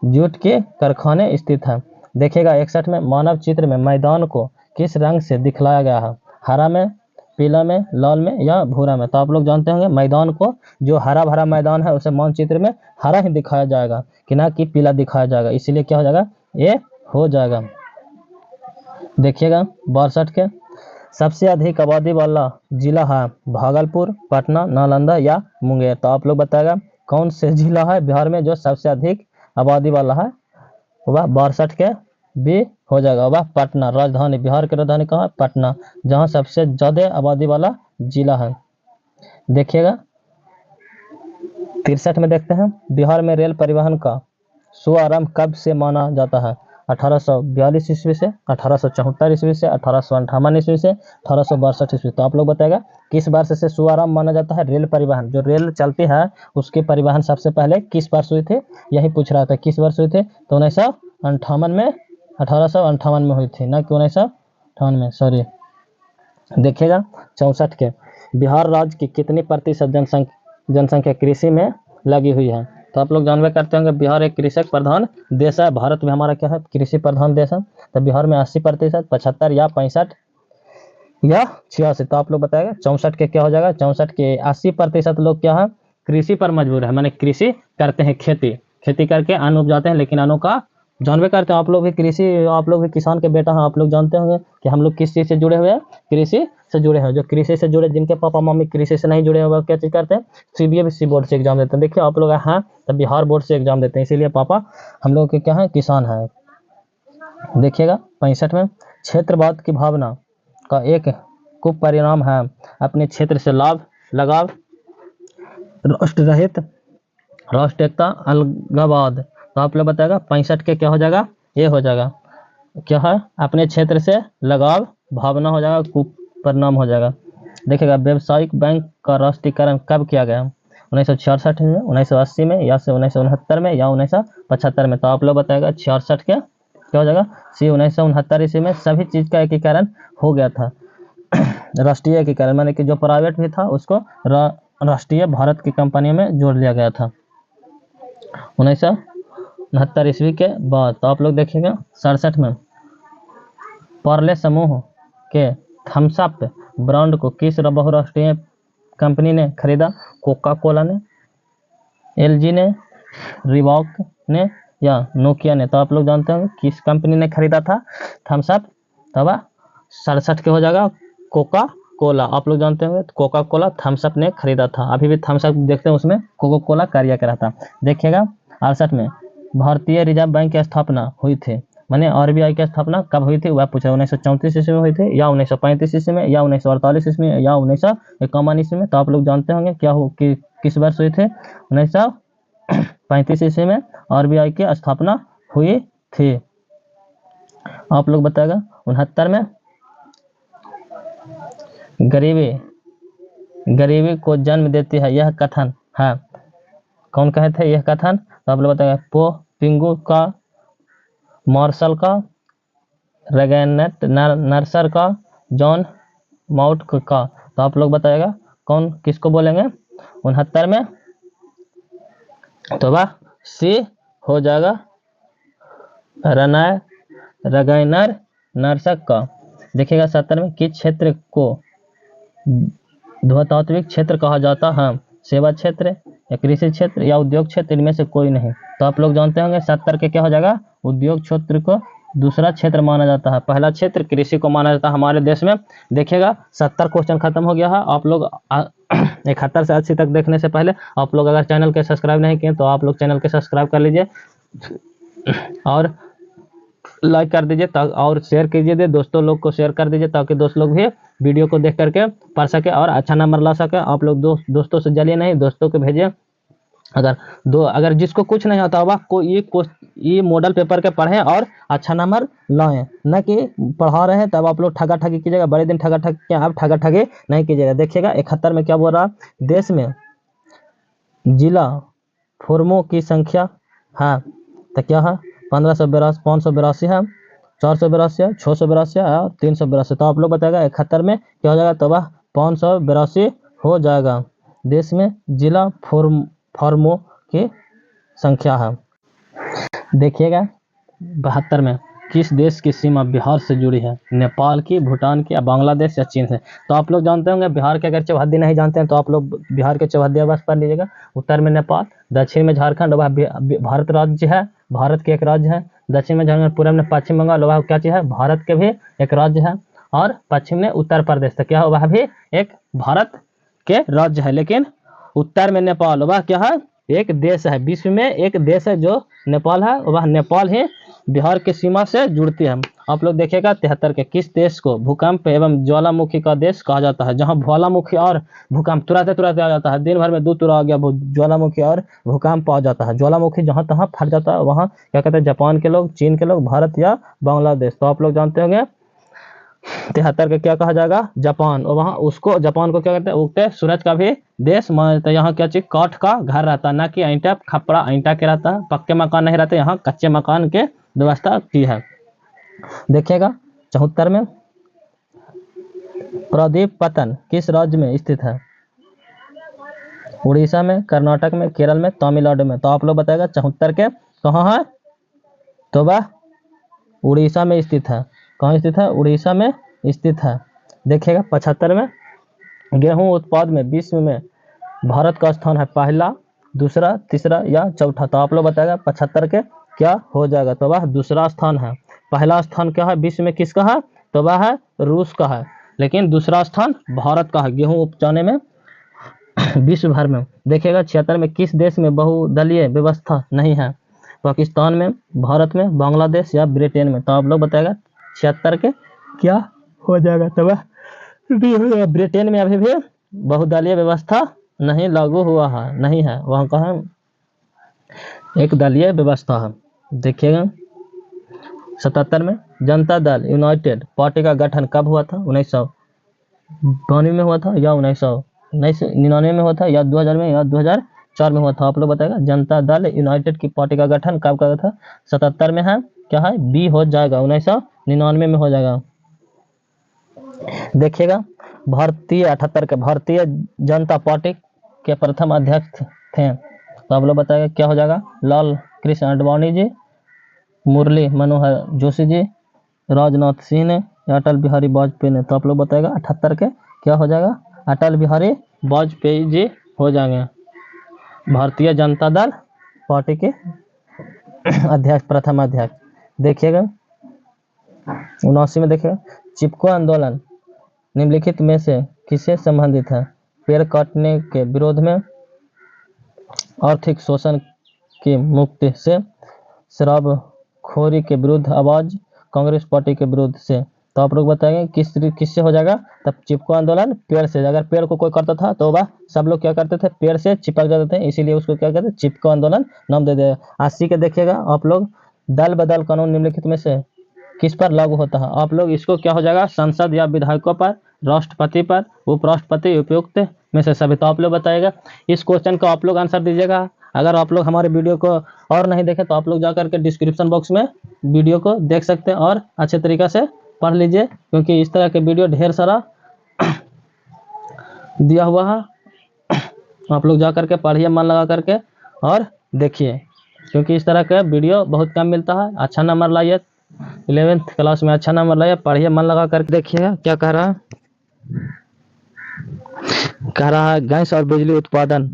जूट के कारखाने स्थित हैं। देखिएगा 61 में मानव चित्र में मैदान को किस रंग से दिखलाया गया है, हरा में, पीला में, लाल में या भूरा में। तो आप लोग जानते होंगे मैदान को, जो हरा भरा मैदान है उसे मानचित्र में हरा ही दिखाया जाएगा कि ना कि पीला दिखाया जाएगा, इसीलिए क्या हो जाएगा, ये हो जाएगा। देखिएगा 62 के सबसे अधिक आबादी वाला जिला है भागलपुर, पटना, नालंदा या मुंगेर। तो आप लोग बताएगा कौन से जिला है बिहार में जो सबसे अधिक आबादी वाला है, वह 62 के बी हो जाएगा, वह पटना। राजधानी, बिहार की राजधानी कहाँ है, पटना, जहाँ सबसे ज्यादा आबादी वाला जिला है। देखिएगा 63 में देखते हैं, बिहार में रेल परिवहन का शुभारंभ कब से माना जाता है, 1842 ईस्वी से, 1874 ईस्वी से, 1858 ईस्वी से, 1862 ईस्वी। तो आप लोग बताएगा किस वर्ष से शुभारंभ माना जाता है रेल परिवहन, जो रेल चलती है उसके परिवहन सबसे पहले किस वर्ष हुए थे, यही पूछ रहा था किस वर्ष हुए थे। तो 1958 में, 1858 में हुई थी, ना कि 1958 में, सॉरी। देखिएगा 64 के बिहार राज्य की कितनी प्रतिशत जनसंख्या कृषि में लगी हुई है। तो आप लोग जानवे करते होंगे बिहार एक कृषक प्रधान देश है, भारत में हमारा क्या है, कृषि प्रधान देश है। तो बिहार में 80%, 75 या 65 या 86। तो आप लोग बताएगा 64 के क्या हो जाएगा, 64 के 80% लोग क्या है, कृषि पर मजबूर है, माने कृषि करते हैं, खेती करके अन्न उपजाते हैं। लेकिन अन्नों का जानवे करते हैं, आप लोग भी कृषि, आप लोग भी किसान के बेटा हैं, आप लोग जानते होंगे कि हम लोग किस चीज़ से जुड़े हुए हैं, कृषि से जुड़े हैं। जो कृषि से जुड़े, जिनके पापा मम्मी कृषि से नहीं जुड़े हुए, क्या चीज़ करते हैं, सीबीएसई बोर्ड से एग्जाम देते हैं। देखिए आप लोग हैं तो बिहार बोर्ड से एग्जाम देते हैं, इसीलिए पापा हम लोग के क्या है, किसान है। देखिएगा 65 में क्षेत्रवाद की भावना का एक कुपरिणाम है अपने क्षेत्र से लगाव, राष्ट्र रहित, राष्ट्र एकता, अलगाववाद। तो आप लोग बताएगा 65 के क्या हो जाएगा, ये हो जाएगा, क्या है, अपने क्षेत्र से लगाव भावना हो जाएगा, कुपरिणाम हो जाएगा। देखिएगा व्यावसायिक बैंक का राष्ट्रीयकरण कब किया गया, 1966 में, 1980 में, या से 1969 में, या 1975 में। तो आप लोग बताएगा 66 के क्या हो जाएगा, सी 1969 ईस्वी में सभी चीज का एकीकरण हो गया था। राष्ट्रीय एकीकरण माने कि जो प्राइवेट भी था उसको राष्ट्रीय भारत की कंपनियों में जोड़ लिया गया था 1969 ईस्वी के बाद। तो आप लोग देखिएगा 67 में पार्ले समूह के थम्स अप ब्रांड को किस बहुराष्ट्रीय कंपनी ने खरीदा, कोका कोला ने, एलजी ने, रिबॉक ने या नोकिया ने। तो आप लोग जानते हैं किस कंपनी ने खरीदा था थम्स अप, तब 67 के हो जाएगा कोका कोला। आप लोग जानते होंगे कोका कोला थम्स अप ने खरीदा था, अभी भी थम्स अप देखते हैं उसमें कोका कोला कार्य कर रहा था। देखिएगा 68 में भारतीय रिजर्व बैंक की स्थापना हुई थी, माने आरबीआई की स्थापना कब हुई थी, वह पूछा 1934 ईस्वी में हुई थी, या 1935 ईस्वी में, या 1948 ईस्वी में, या 1951 ईस्वी में। तो आप लोग जानते होंगे क्या हो कि किस वर्ष हुई थे, 1935 ईस्वी में आरबीआई की स्थापना हुई थी। आप लोग बताएगा 69 में गरीबी को जन्म देती है, यह कथन है, कौन कहे थे यह कथन। तो आप लोग बताएगा पो पिंगू का, मार्शल का, रेगेनेट नर्सर का, जॉन माउट का। तो आप लोग बताएगा कौन किसको बोलेंगे 69 में, तो वह सी हो जाएगा, रेगेनर नर्सक का। देखिएगा 70 में किस क्षेत्र को धुआतात्विक क्षेत्र कहा जाता है, सेवा क्षेत्र या कृषि क्षेत्र या उद्योग क्षेत्र, इनमें से कोई नहीं। तो आप लोग जानते होंगे 70 के क्या हो जाएगा, उद्योग क्षेत्र को दूसरा क्षेत्र माना जाता है, पहला क्षेत्र कृषि को माना जाता है हमारे देश में। देखिएगा 70 क्वेश्चन खत्म हो गया है। आप लोग 71 से 80 तक देखने से पहले आप लोग अगर चैनल के सब्सक्राइब नहीं किए तो आप लोग चैनल के सब्सक्राइब कर लीजिए और लाइक कर दीजिए और शेयर कीजिए, दोस्तों लोग को शेयर कर दीजिए ताकि दोस्त लोग भी वीडियो को देख करके पढ़ सके और अच्छा नंबर ला सके। आप लोग दोस्तों से जलिए नहीं, दोस्तों को भेजिए। अगर जिसको कुछ नहीं आता होगा को ये मॉडल पेपर के पढ़ें और अच्छा नंबर लाएं, न कि पढ़ा रहे हैं तब आप लोग ठगा ठगी कीजिएगा, बड़े दिन ठगा ठगी क्या, आप ठगा ठगी नहीं कीजिएगा। देखिएगा 71 में क्या बोल रहा, देश में जिला फॉर्मों की संख्या है, तो क्या है 582 है, 482 है, 682 है और 382। तो आप लोग बताएगा 71 में क्या हो जाएगा, तो वह 582 हो जाएगा। देश में जिला फॉर्मों की संख्या है। देखिएगा 72 में किस देश की सीमा बिहार से जुड़ी है? नेपाल की, भूटान की, या बांग्लादेश या चीन से? तो आप लोग जानते होंगे बिहार के अगर चौहद्दी नहीं जानते हैं तो आप लोग बिहार के चौहद्दी बस पढ़ लीजिएगा। उत्तर में नेपाल, दक्षिण में झारखंड, वह भारत राज्य है, भारत के एक राज्य है। दक्षिण में झारखंड, पूर्व में पश्चिम बंगाल, वह क्या चीज़ है? भारत के भी एक राज्य है। और पश्चिम में उत्तर प्रदेश, तो क्या वह भी एक भारत के राज्य है। लेकिन उत्तर में नेपाल, वह क्या है? एक देश है। विश्व में एक देश है जो नेपाल है, वह नेपाल ही बिहार की सीमा से जुड़ती है। आप लोग देखिएगा 73 के, किस देश को भूकंप एवं ज्वालामुखी का देश कहा जाता है? जहां ज्वालामुखी और भूकंप तुरंत तुरंत आ जाता है, दिन भर में 2 तुरा आ गया ज्वालामुखी और भूकंप आ जाता है। ज्वालामुखी जहां तहां फट जाता है, वहां क्या कहते हैं? जापान के लोग, चीन के लोग, भारत या बांग्लादेश। तो आप लोग जानते होंगे 73 के क्या कहा जाएगा? जापान। और वहाँ उसको, जापान को क्या कहते हैं? उगते सूरज का भी देश माना जाता है। यहाँ क्या चीज? काठ का घर रहता है, ना कि ईंटा खपड़ा ईंटा के रहता है। पक्के मकान नहीं रहते, यहाँ कच्चे मकान के व्यवस्था की है। देखिएगा 74 में, प्रदीप पतन किस राज्य में स्थित है? उड़ीसा में, कर्नाटक में, केरल में, तमिलनाडु में? तो आप लोग बताएगा 74 के कहाँ है? तो वह उड़ीसा में स्थित है। कहाँ स्थित है? उड़ीसा में स्थित है। देखिएगा 75 में, गेहूं उत्पाद में विश्व में भारत का स्थान है पहला, दूसरा, तीसरा या चौथा? तो आप लोग बताएगा 75 के क्या हो जाएगा? तो वह दूसरा स्थान है। पहला स्थान क्या है विश्व में? किसका है? तो वह है रूस का है। लेकिन दूसरा स्थान भारत का है गेहूं उपजाने में विश्व भर में। देखिएगा 76 में, किस देश में बहुदलीय व्यवस्था नहीं है? पाकिस्तान में, भारत में, बांग्लादेश या ब्रिटेन में? तो आप लोग बताएगा 76 के क्या हो जाएगा? तो वह ब्रिटेन में अभी भी बहुदलीय व्यवस्था नहीं लागू हुआ है, नहीं है, वहाँ का है एक दलीय व्यवस्था है। देखिएगा 77 में, जनता दल यूनाइटेड पार्टी का गठन कब हुआ था? 1992 में हुआ था, या 1999 में हुआ था, या 2000 में, या 2004 में हुआ था? आप लोग बताएगा जनता दल यूनाइटेड की पार्टी का गठन कब हुआ था? 77 में है, क्या है? बी हो जाएगा, 1999 में हो जाएगा। देखिएगा भारतीय 78 के, भारतीय जनता पार्टी के प्रथम अध्यक्ष थे? तो आप लोग बताएगा क्या हो जाएगा? लाल कृष्ण आडवाणी जी, मुरली मनोहर जोशी जी, राजनाथ सिंह ने, या अटल बिहारी वाजपेयी ने? तो आप लोग बताएगा 78 के क्या हो जाएगा? अटल बिहारी वाजपेयी जी हो जाएंगे, भारतीय जनता दल पार्टी के अध्यक्ष, प्रथम अध्यक्ष। देखिएगा 79 में, देखिएगा चिपको आंदोलन निम्नलिखित में से किससे संबंधित है? पेड़ काटने के विरोध में, आर्थिक शोषण की मुक्ति से, शराबखोरी के विरुद्ध आवाज, कांग्रेस पार्टी के विरुद्ध से? तो आप लोग बताएंगे किससे हो जाएगा? तब चिपको आंदोलन पेड़ से। अगर पेड़ को कोई करता था तो वह सब लोग क्या करते थे? पेड़ से चिपक जाते थे, इसीलिए उसको क्या कहते हैं? चिपको आंदोलन नाम दे दिया। 80 के देखिएगा आप लोग, दल बदल कानून निम्नलिखित में से किस पर लागू होता है? आप लोग इसको क्या हो जाएगा? संसद या विधायकों पर, राष्ट्रपति पर, उपराष्ट्रपति, उपयुक्त में से सभी? तो आप लोग बताएगा। इस क्वेश्चन का आप लोग आंसर दीजिएगा। अगर आप लोग हमारे वीडियो को और नहीं देखे तो आप लोग जा करके डिस्क्रिप्शन बॉक्स में वीडियो को देख सकते हैं और अच्छे तरीक़े से पढ़ लीजिए, क्योंकि इस तरह के वीडियो ढेर सारा दिया हुआ है। आप लोग जा करके पढ़िए मन लगा करके और देखिए, क्योंकि इस तरह का वीडियो बहुत कम मिलता है। अच्छा नंबर लाइए, 11th क्लास में अच्छा नंबर लाइए, पढ़िए मन लगा करके। देखिएगा क्या कह रहा है? कह रहा है गैस और बिजली उत्पादन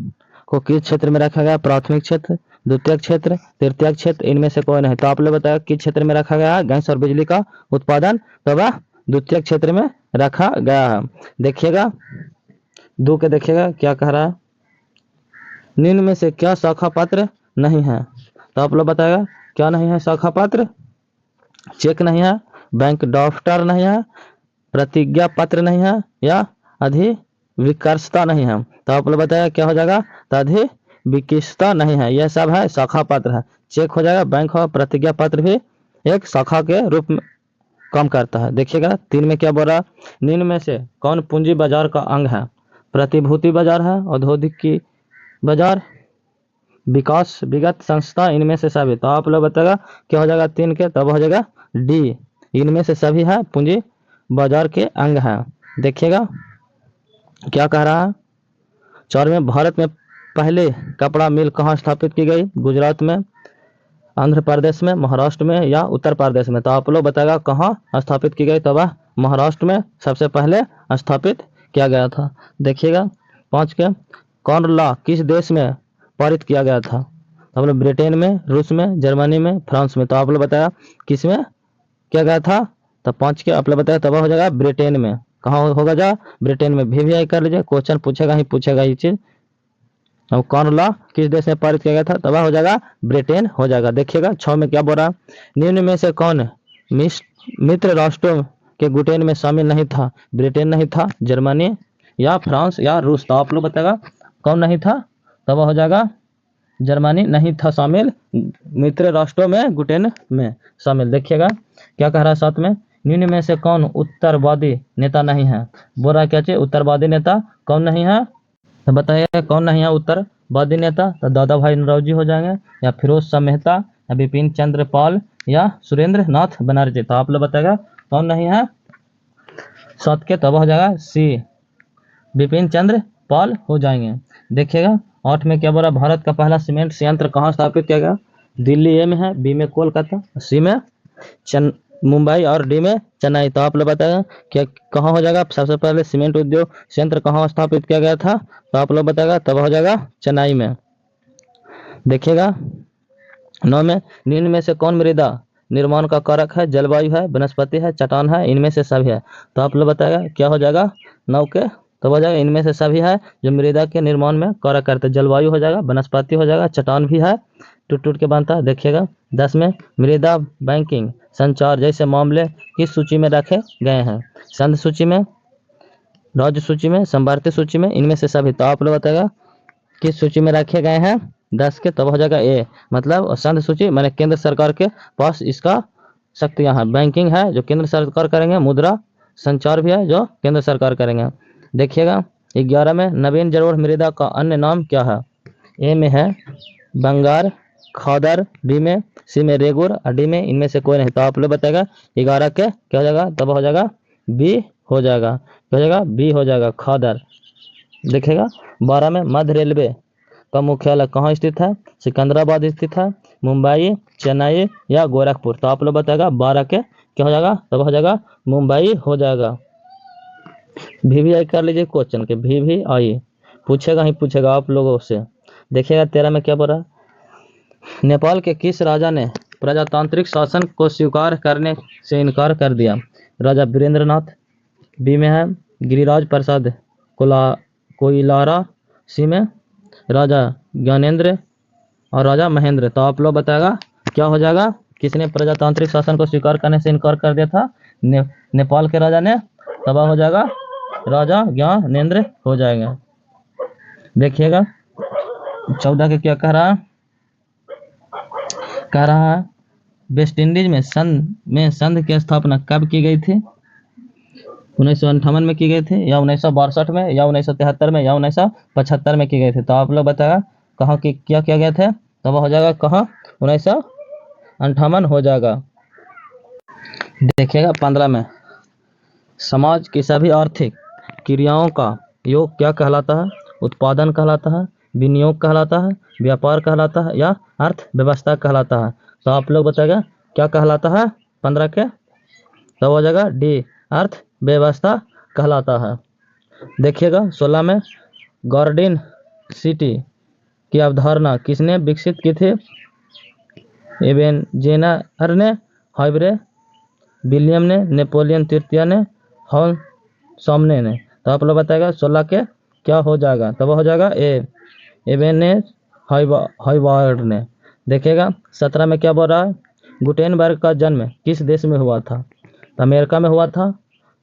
को किस क्षेत्र में रखा गया? प्राथमिक क्षेत्र, द्वितीयक क्षेत्र, तृतीयक क्षेत्र, इनमें से कोई नहीं? तो आप लोग बताया किस क्षेत्र में रखा गया है गैस और बिजली का उत्पादन? तो वह द्वितीयक क्षेत्र में रखा गया है। देखिएगा 2 के, देखिएगा क्या कह रहा है? निम्न में से क्या शाखा पत्र नहीं है? तो आप लोग बताएगा क्या नहीं है शाखा पत्र? चेक नहीं है, बैंक ड्राफ्टर नहीं है, प्रतिज्ञा पत्र नहीं है, या अधिविकर्षता नहीं है? तो आप लोग बताएगा क्या हो जाएगा? तो अधिविकर्षता नहीं है, यह सब है शाखा पत्र है। चेक हो जाएगा, बैंक और प्रतिज्ञा पत्र भी एक शाखा के रूप में काम करता है। देखिएगा 3 में क्या बोल रहा? निम्न में से कौन पूंजी बाजार का अंग है? प्रतिभूति बाजार है, औद्योगिकी बाजार, विकास विगत संस्था, इनमें से सभी? तो आप लोग बताएगा क्या हो जाएगा? 3 के, तब हो जाएगा डी, इनमें से सभी है पूंजी बाजार के अंग है। देखिएगा क्या कह रहा है? 4 में, भारत में पहले कपड़ा मिल कहाँ स्थापित की गई? गुजरात में, आंध्र प्रदेश में, महाराष्ट्र में या उत्तर प्रदेश में? तो आप लोग बताएगा कहाँ स्थापित की गई, तो वह महाराष्ट्र में सबसे पहले स्थापित किया गया था। देखिएगा 5 के, कॉर्न लॉ किस देश में पारित किया गया था? तो आप लोग ब्रिटेन में, रूस में, जर्मनी में, फ्रांस में? तो आप लोग बताया किस में किया गया था? तो 5 के आप लोग बताया तब हो जाएगा ब्रिटेन में। कहाँ होगा जा? ब्रिटेन में। भी कर लीजिए, क्वेश्चन पूछेगा ही पूछेगा ये चीज। अब कॉर्न लॉ किस देश में पारित किया गया था? तब हो जाएगा ब्रिटेन हो जाएगा। देखिएगा 6 में क्या बोल रहा है, निम्न में से कौन मित्र राष्ट्रों के गुटेन में शामिल नहीं था? ब्रिटेन नहीं था, जर्मनी या फ्रांस या रूस? तो आप लोग बताएगा कौन नहीं था? तब हो जाएगा जर्मनी नहीं था शामिल मित्र राष्ट्रों में गुटेन में शामिल। देखिएगा क्या कह रहा है 7 में, निम्न में से कौन उत्तरवादी नेता नहीं है? बोल रहा क्या चाहिए, उत्तरवादी नेता कौन नहीं है? तो बताइए कौन नहीं है उत्तरवादी नेता? तो दादा भाई नौरोजी हो जाएंगे, या फिरोज शाह मेहता, या बिपिन चंद्र पाल, या सुरेंद्र नाथ बनर्जी? तो आप लोग बताएगा कौन नहीं है 7 के? तब हो जाएगा सी, बिपिन चंद्र पाल हो जाएंगे। देखिएगा 8 में क्या बोला, भारत का पहला सीमेंट संयंत्र कहाँ स्थापित किया गया? दिल्ली ए में है, बी में कोलकाता, सी में मुंबई और डी में चेन्नई? तो आप लोग बताएगा क्या कहाँ हो जाएगा सबसे पहले सीमेंट उद्योग संयंत्र कहाँ स्थापित किया गया था? तो आप लोग बताएगा तब हो जाएगा चेन्नई में। देखिएगा 9 में, निम्न में से कौन मृदा निर्माण का कारक है? जलवायु है, वनस्पति है, चट्टान है, इनमें से सभी है? तो आप लोग बताएगा क्या हो जाएगा 9 के? तो हो जाएगा इनमें से सभी है जो मृदा के निर्माण में कारक करते हैं। जलवायु हो जाएगा, वनस्पति हो जाएगा, चट्टान भी है, टूट टूट के बनता है। देखिएगा 10 में, मृदा बैंकिंग संचार जैसे मामले किस सूची में रखे गए हैं? संघ सूची में, राज्य सूची में, संभारती सूची में, इनमें से सभी? तो आप लोग बताएगा किस सूची में रखे गए हैं 10 के? तब हो जाएगा ए, मतलब संघ सूची माने केंद्र सरकार के पास इसका शक्तियां हैं। बैंकिंग है जो केंद्र सरकार करेंगे, मुद्रा संचार भी है जो केंद्र सरकार करेंगे। देखिएगा 11 में, नवीन जलोढ़ मृदा का अन्य नाम क्या है? ए में है बंगार, खादर, बी में, सी में रेगुर और डी में इनमें से कोई नहीं। तो आप लोग बताएगा 11 के क्या हो जाएगा? तब हो जाएगा बी हो जाएगा। क्या हो जाएगा? बी हो जाएगा, खादर। देखिएगा 12 में, मध्य रेलवे का मुख्यालय कहाँ स्थित है? सिकंदराबाद स्थित है, मुंबई, चेन्नई या गोरखपुर? तो आप लोग बताएगा 12 के क्या हो जाएगा? तब हो जाएगा मुंबई हो जाएगा। VVI कर लीजिए क्वेश्चन के, VVI पूछेगा ही पूछेगा आप लोगों से। देखिएगा 13 में क्या बोल रहा है, नेपाल के किस राजा ने प्रजातांत्रिक शासन को स्वीकार करने से इनकार कर दिया? राजा वीरेंद्रनाथ, बी में है गिरिराज प्रसाद कोइलारा, सी में राजा ज्ञानेंद्र और राजा महेंद्र? तो आप लोग बताएगा क्या हो जाएगा? किसने प्रजातांत्रिक शासन को स्वीकार करने से इनकार कर दिया था? नेपाल के राजा ने। तब हो जाएगा राजा ज्ञानेंद्र हो जाएगा। देखिएगा 14 के क्या कह रहा है, कह रहा है वेस्ट इंडीज में संघ की स्थापना कब की गई थी? 1958 में की गई थी, या 1962 में, या 1973 में, या 1975 में की गई थी? तो आप लोग बताएगा कहाँ की क्या किया गया था? तब हो जाएगा कहाँ? 1958 हो जाएगा। देखिएगा 15 में, समाज की सभी आर्थिक क्रियाओं का योग क्या कहलाता है? उत्पादन कहलाता है, विनियोग कहलाता है, व्यापार कहलाता है, या अर्थव्यवस्था कहलाता है? तो आप लोग बताएगा क्या कहलाता है 15 के? तब हो जाएगा डी, अर्थव्यवस्था कहलाता है। देखिएगा 16 में, गार्डन सिटी की अवधारणा किसने विकसित की थी? एवेंजेनर ने, हाइब्रे, विलियम ने, नेपोलियन तृतीय ने, हॉन सामने ने? तो आप लोग बताएगा 16 के क्या हो जाएगा? तब हो जाएगा ए, एवेनेज हाइवार्ड ने। देखिएगा 17 में क्या बोल रहा है, गुटेनबर्ग का जन्म किस देश में हुआ था? अमेरिका में हुआ था,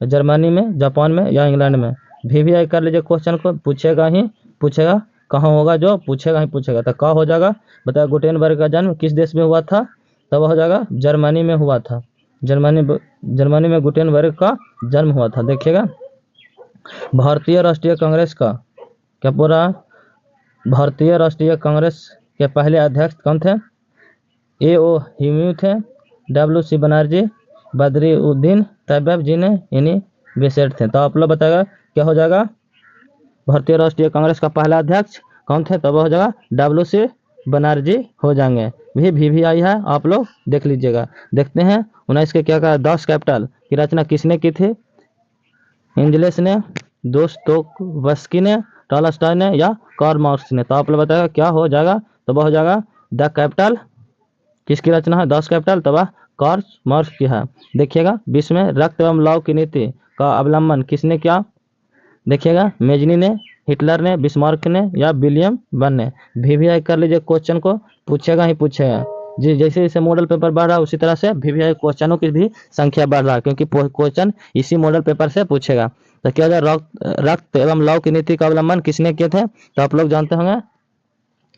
जर्मनी में, जापान में, या इंग्लैंड में? VVI कर लीजिए क्वेश्चन को, पूछेगा ही पूछेगा, कहाँ होगा जो पूछेगा ही पूछेगा। तो क्या हो जाएगा बताया, गुटेनबर्ग का जन्म किस देश में हुआ था? तब हो जाएगा जर्मनी में हुआ था। जर्मनी में गुटेनबर्ग का जन्म हुआ था। देखिएगा भारतीय राष्ट्रीय कांग्रेस का क्या पूरा, भारतीय राष्ट्रीय कांग्रेस के पहले अध्यक्ष कौन थे? A.O. ह्यूमू थे, W.C. बनर्जी, बद्रुद्दीन तैयब जी ने, यानी बेसेट थे? तो आप लोग बताएगा क्या हो जाएगा? भारतीय राष्ट्रीय कांग्रेस का पहला अध्यक्ष कौन थे? तब हो जाएगा W.C. बनर्जी हो जाएंगे। VVI है, आप लोग देख लीजिएगा। देखते हैं 19 के क्या कहा, दास कैपिटल की रचना किसने की थी? एंजलिस ने, दोस्तोयेव्स्की ने, टॉलस्टॉय ने या कार्ल मार्क्स ने? तो आप लोग बताएगा क्या हो जाएगा, तो वह हो जाएगा द कैपिटल। किसकी रचना है? दास कैपिटल, तो वह कार्ल मार्क्स की है। देखिएगा 20 में रक्त एवं लव की नीति का अवलंबन किसने किया? देखिएगा मेजनी ने, हिटलर ने, बिस्मार्क ने या विलियम वन ने? VVI कर लीजिए, क्वेश्चन को पूछेगा ही पूछेगा। जी, जैसे जैसे मॉडल पेपर बढ़ रहा है उसी तरह से VVI क्वेश्चनों की भी संख्या बढ़ रहा है, क्योंकि क्वेश्चन इसी मॉडल पेपर से पूछेगा। तो क्या हो जाए, रक्त एवं लव की नीति का अवलंबन किसने किए थे? तो आप लोग जानते होंगे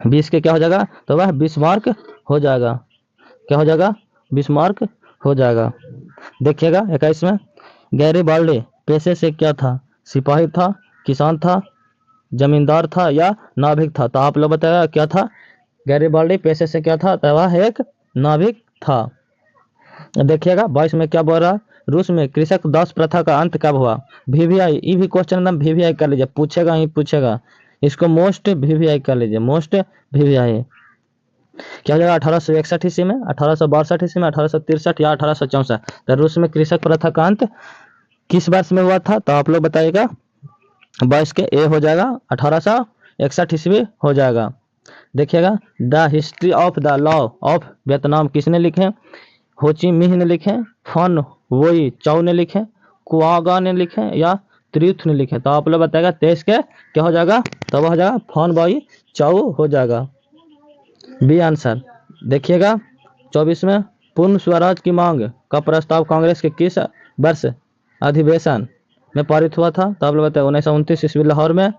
20 के क्या हो जाएगा, तो वह बिस्मार्क हो जाएगा। क्या हो जाएगा? बिस्मार्क हो जाएगा। देखिएगा 21 में गैरिबाल्डी पेशे से क्या था? सिपाही था, किसान था, जमींदार था या नाविक था? तो आप लोग बताएगा क्या था? गैरिबाल्डी पेशे से क्या था? तो वह एक नाविक था। देखिएगा 22 में क्या बोल रहा, रूस में कृषक दास प्रथा का अंत कब हुआ? VVI, ये भी क्वेश्चन एकदम VVI कर लीजिए, पूछेगा ही पूछेगा। इसको मोस्ट VVI कर लीजिए, मोस्ट VVI। क्या हो जाएगा? 1861 ईस्वी में, 1862 ईस्वी में, 1863 या 1864? तो रूस में कृषक प्रथा का अंत किस वर्ष में हुआ था? तो आप लोग बताइएगा। 22 के ए हो जाएगा 1861 ईस्वी हो जाएगा। देखिएगा the history of the law of Vietnam किसने लिखे? हो ची मिन्ह ने लिखे, फन वोई चाउ ने लिखे, कुआगा ने लिखे या त्रियुथ ने लिखे? तो आप लोग बताएगा 23 के क्या हो जाएगा, तो वह हो जाएगा फन वोई चाउ हो जाएगा, बी आंसर। देखिएगा 24 में पूर्ण स्वराज की मांग का प्रस्ताव कांग्रेस के किस वर्ष अधिवेशन में पारित हुआ था? तो आप लोग बताए 1929 ईस्वी लाहौर में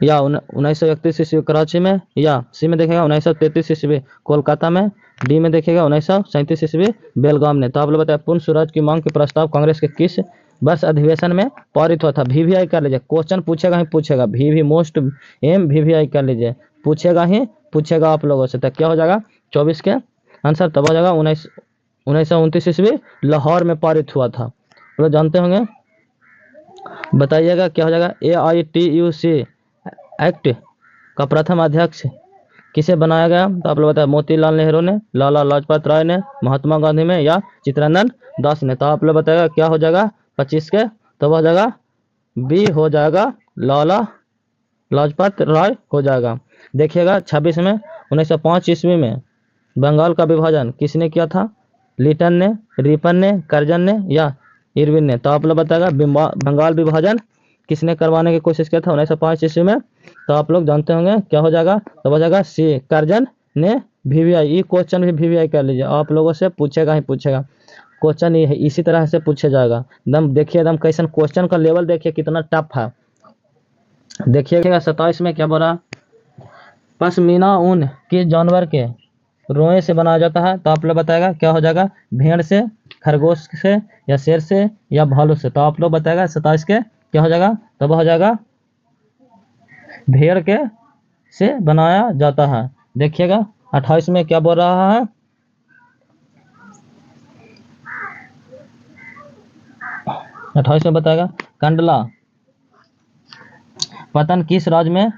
या 1931 ईस्वी कराची में या सी में देखेगा 1933 ईस्वी कोलकाता में, डी में देखेगा 1937 ईस्वी बेलगाम में? तो आप लोग बताए पूर्ण स्वराज की मांग के प्रस्ताव कांग्रेस के किस वर्ष अधिवेशन में पारित हुआ था? VVI कर लीजिए, क्वेश्चन पूछेगा ही पूछेगा। VV मोस्ट एम VVI कर लीजिए, पूछेगा ही पूछेगा आप लोगों से। तो क्या हो जाएगा 24 के आंसर, तब हो जाएगा 1929 ईस्वी लाहौर में पारित हुआ था। लोग जानते होंगे, बताइएगा क्या हो जाएगा। AITUC एक्ट का प्रथम अध्यक्ष किसे बनाया गया? तो आप लोग बताए मोतीलाल नेहरू ने, लाला लाजपत राय ने, महात्मा गांधी में या चित्तरंजन दास ने? तो आप लोग बताएगा क्या हो जाएगा 25 के, तो हो जाएगा बी हो जाएगा, लाला लाजपत राय हो जाएगा। देखिएगा 26 में 1905 ईस्वी में बंगाल का विभाजन किसने किया था? लिटन ने, रिपन ने, कर्जन ने या इरविन ने? तो आप लोग बताएगा बंगाल विभाजन किसने करवाने की कोशिश किया था 1905 ईस्वी में? तो आप लोग जानते होंगे क्या हो जाएगा, तो हो जाएगा सी कर्जन ने। VVI, ये क्वेश्चन भी VVI कर लीजिए, आप लोगों से पूछेगा ही पूछेगा। क्वेश्चन ये है, इसी तरह से पूछे जाएगा। एकदम देखिए, एकदम कैसन क्वेश्चन का लेवल देखिए कितना टफ है। देखिएगा 27 में क्या बोला, पश्मीना ऊन किस जानवर के रोए से बनाया जाता है? तो आप लोग बताएगा क्या हो जाएगा, भेड़ से, खरगोश से या शेर से या भालू से? तो आप लोग बताएगा 27 के क्या हो जाएगा, तब हो जाएगा भेड़ के से बनाया जाता है। देखिएगा 28 में क्या बोल रहा है, 28 में बताएगा कंडला पतन किस राज्य में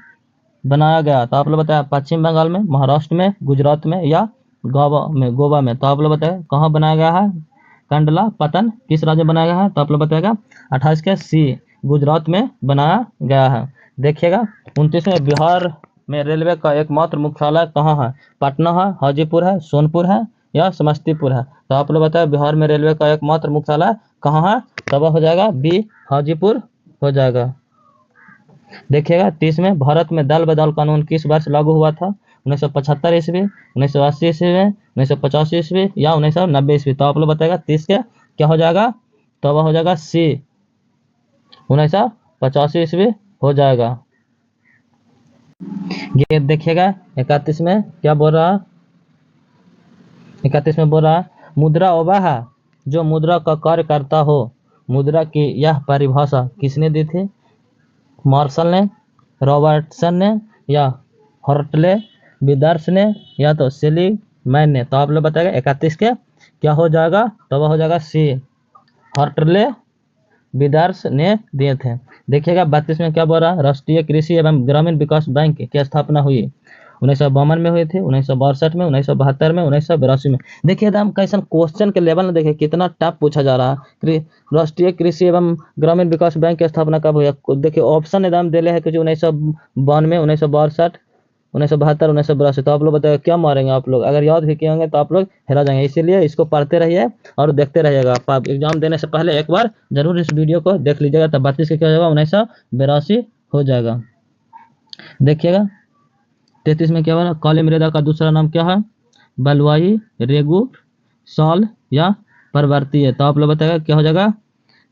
बनाया गया? तो आप लोग बताया पश्चिम बंगाल में, महाराष्ट्र में, गुजरात में या गोवा में? तो आप लोग बताएगा कहाँ बनाया गया है कंडला पतन, किस राज्य में बनाया गया है? तो आप लोग बताएगा 28 के सी, गुजरात में बनाया गया है। देखिएगा 29 में बिहार में रेलवे का एकमात्र मुख्यालय कहाँ है? पटना है, हाजीपुर है, सोनपुर है या समस्तीपुर है? तो आप लोग बताए बिहार में रेलवे का एकमात्र मुख्यालय कहाँ है? तब हो जाएगा बी हाजीपुर हो जाएगा। देखिएगा 30 में भारत में दल बदल कानून किस वर्ष लागू हुआ था? 1975 ईस्वी, 1980 ईस्वी, 1985 ईस्वी या 1990 ईस्वी? तो आप लोग बताएगा 30 के क्या हो जाएगा, तो वह हो जाएगा सी, 1985 ईस्वी हो जाएगा। ये देखिएगा 31 में क्या बोल रहा है, 31 में बोल रहा है मुद्रा वह है जो मुद्रा का कार्य करता हो। मुद्रा की यह परिभाषा किसने दी थी? मार्शल ने, रॉबर्टसन ने या हॉर्टले विदर्स ने या तो सेलीमैन ने? तो आप लोग बताएगा 31 के क्या हो जाएगा, तो वह हो जाएगा सी, हॉर्टले विदर्स ने दिए थे। देखिएगा 32 में क्या बोल रहा है, राष्ट्रीय कृषि एवं ग्रामीण विकास बैंक की स्थापना हुई 1952 में हुए थे, 1962 में, 1972 में, 1982 में। देखिए एकदम कैसन क्वेश्चन के लेवल में देखिए कितना टफ पूछा जा रहा है। राष्ट्रीय कृषि एवं ग्रामीण विकास बैंक की स्थापना कब हुई? देखिए ऑप्शन एकदम दिले है कुछ 1992, 1962, 1972, 1982। तो आप लोग बताइए क्या मारेंगे आप लोग? अगर याद भी किए होंगे तो आप लोग हेरा जाएंगे, इसीलिए इसको पढ़ते रहिए और देखते रहिएगा। आप एग्जाम देने से पहले एक बार जरूर इस वीडियो को देख लीजिएगा, तब 32 का क्या हो जाएगा 1982 हो जाएगा। देखिएगा 33 में क्या हो रहा है? काली मृदा का दूसरा नाम क्या है? बलुआई, रेगू, सॉल या पर्वतीय। तो आप लोग बताएगा क्या हो जाएगा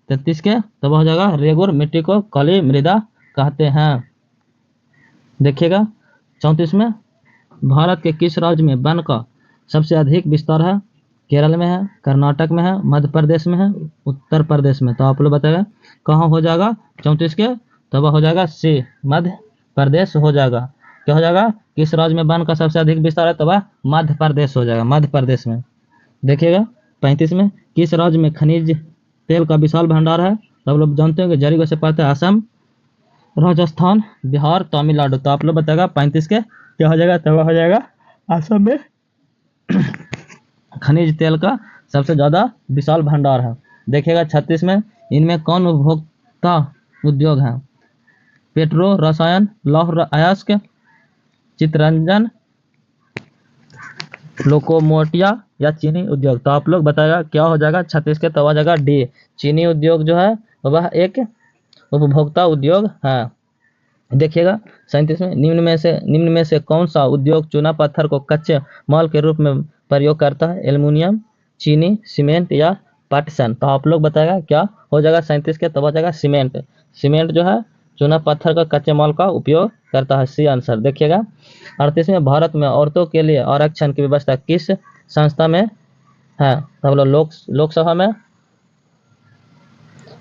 33 के? तब हो जाएगा रेगुर मिट्टी को काली मृदा कहते हैं। देखिएगा 34 में भारत के किस राज्य में वन का सबसे अधिक विस्तार है? केरल में है, कर्नाटक में है, मध्य प्रदेश में है, उत्तर प्रदेश में। तो आप लोग बताएगा कहाँ हो जाएगा 34 के? तब हो जाएगा सी, मध्य प्रदेश हो जाएगा। क्या हो जाएगा? किस राज्य में वन का सबसे अधिक विस्तार है? तब मध्य प्रदेश हो जाएगा, मध्य प्रदेश में। देखिएगा 35 में किस राज्य में खनिज तेल का विशाल भंडार है? तो आप लोग जानते हो कि जरिगो से पाते हैं असम, राजस्थान, बिहार, तमिलनाडु। तो आप लोग बताएगा 35 के क्या हो जाएगा? तब हो जाएगा असम में खनिज तेल का सबसे ज़्यादा विशाल भंडार है। देखिएगा 36 में इनमें कौन उपभोक्ता उद्योग है? पेट्रो रसायन, लौह अयस्क, चित्ररंजन, लोकोमोटिया या चीनी उद्योग। तो आप लोग बताएगा क्या हो जाएगा 36 के? तब आ जाएगा डी, चीनी उद्योग जो है वह एक उपभोक्ता उद्योग है। देखिएगा 37 में निम्न में से कौन सा उद्योग चूना पत्थर को कच्चे माल के रूप में प्रयोग करता है? एल्युमिनियम, चीनी, सीमेंट या पार्टीशन। तो आप लोग बताएगा क्या हो जाएगा 37 के? तब आ जाएगा सीमेंट। सीमेंट जो है चूना पत्थर का कच्चे माल का उपयोग करता है, सी आंसर। देखिएगा 38 में भारत में औरतों के लिए आरक्षण की व्यवस्था किस संस्था में है? तो लोग लोकसभा में,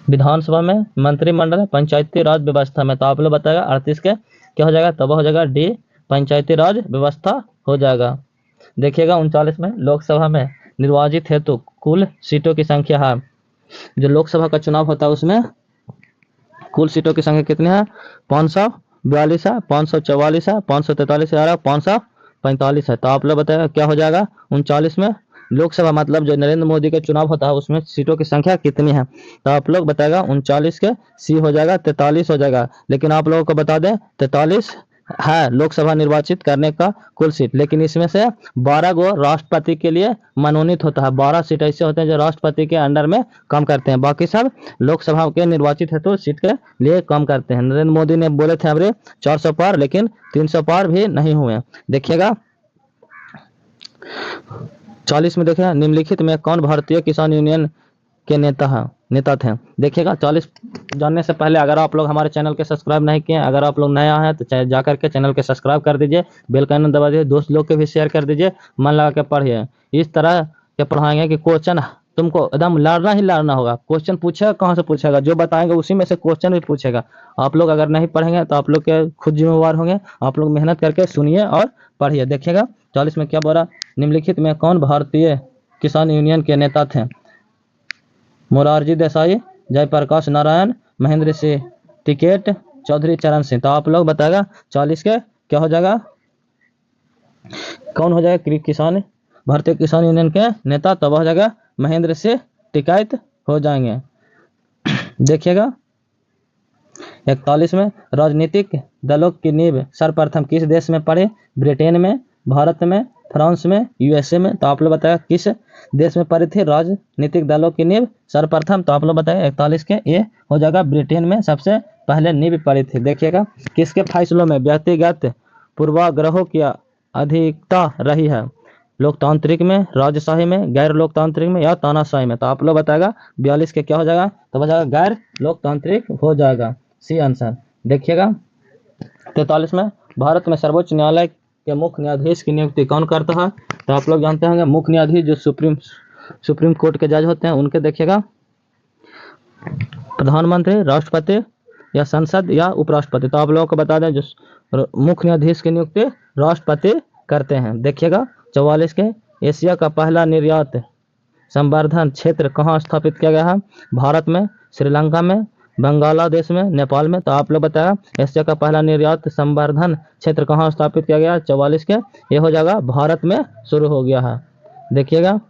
विधानसभा में, मंत्रिमंडल में, पंचायती राज व्यवस्था में। तो आप लोग बताएगा 38 के क्या हो जाएगा? तब हो जाएगा डी, पंचायती राज व्यवस्था हो जाएगा। देखिएगा 39 में लोकसभा में निर्वाचित हेतु कुल सीटों की संख्या है। जो लोकसभा का चुनाव होता है उसमें कुल सीटों की संख्या कितनी है? 542 है, 544 है, 543 है, 545 है। तो आप लोग बताएगा क्या हो जाएगा 39 में? लोकसभा मतलब जो नरेंद्र मोदी का चुनाव होता है उसमें सीटों की संख्या कितनी है? तो आप लोग बताएगा 39 के सी हो जाएगा 43 हो जाएगा। लेकिन आप लोगों को बता दें 43 है लोकसभा निर्वाचित करने का कुल सीट, लेकिन इसमें से 12 गो राष्ट्रपति के लिए मनोनीत होता है। 12 सीट ऐसे होते हैं जो राष्ट्रपति के अंडर में काम करते हैं, बाकी सब लोकसभा के निर्वाचित है तो सीट के लिए काम करते हैं। नरेंद्र मोदी ने बोले थे अभी 400 पार, लेकिन 300 पार भी नहीं हुए। देखिएगा 40 में देखिए निम्नलिखित में कौन भारतीय किसान यूनियन के नेता थे? देखिएगा 40 जानने से पहले अगर आप लोग हमारे चैनल के सब्सक्राइब नहीं किए, अगर आप लोग नया हैं तो जा करके चैनल के सब्सक्राइब कर दीजिए, बेल का आइकन दबा दीजिए, दोस्त लोग के भी शेयर कर दीजिए, मन लगा के पढ़िए। इस तरह के पढ़ाएंगे कि क्वेश्चन तुमको एकदम लड़ना ही लड़ना होगा। क्वेश्चन पूछेगा कहाँ से पूछेगा? जो बताएंगे उसी में से क्वेश्चन भी पूछेगा। आप लोग अगर नहीं पढ़ेंगे तो आप लोग के खुद जिम्मेवार होंगे। आप लोग मेहनत करके सुनिए और पढ़िए। देखिएगा 40 में क्या बोला? निम्नलिखित में कौन भारतीय किसान यूनियन के नेता थे? मोरारजी देसाई, जयप्रकाश नारायण, महेंद्र सिंह टिकैत, चौधरी चरण सिंह। तो आप लोग बताएगा 40 के क्या हो जाएगा? कौन हो जाएगा किसान भारतीय किसान यूनियन के नेता? तब हो जाएगा महेंद्र सिंह टिकैत हो जाएंगे। देखिएगा 41 में राजनीतिक दलों की नींव सर्वप्रथम किस देश में पड़े? ब्रिटेन में, भारत में, फ्रांस में, यूएसए में। तो आप लोग बताएगा किस देश में पड़ी थी राजनीतिक दलों की नींव सर्वप्रथम? तो आप लोग बताएगा 41 के ये हो जाएगा ब्रिटेन में सबसे पहले नींव पड़ी थी। देखिएगा किसके फैसलों में व्यक्तिगत पूर्वाग्रहों की अधिकता रही है? लोकतांत्रिक में, राजशाही में, गैर लोकतांत्रिक में या तानाशाही में। तो आप लोग बताएगा 42 के क्या हो जाएगा? तो हो जाएगा गैर लोकतांत्रिक हो जाएगा, सी आंसर। देखिएगा 43 में भारत में सर्वोच्च न्यायालय के मुख्य न्यायाधीश की नियुक्ति कौन करता है? तो आप लोग जानते होंगे मुख्य न्यायाधीश जो सुप्रीम कोर्ट के जज होते हैं उनके। देखिएगा प्रधानमंत्री, राष्ट्रपति या संसद या उपराष्ट्रपति। तो आप लोगों को बता दें जो मुख्य न्यायाधीश की नियुक्ति राष्ट्रपति करते हैं। देखिएगा 44 के एशिया का पहला निर्यात संवर्धन क्षेत्र कहाँ स्थापित किया गया है? भारत में, श्रीलंका में, बांग्लादेश में, नेपाल में। तो आप लोग बताएगा एशिया का पहला निर्यात संवर्धन क्षेत्र कहाँ स्थापित किया गया? 44 के, ये हो जाएगा भारत में शुरू हो गया है। देखिएगा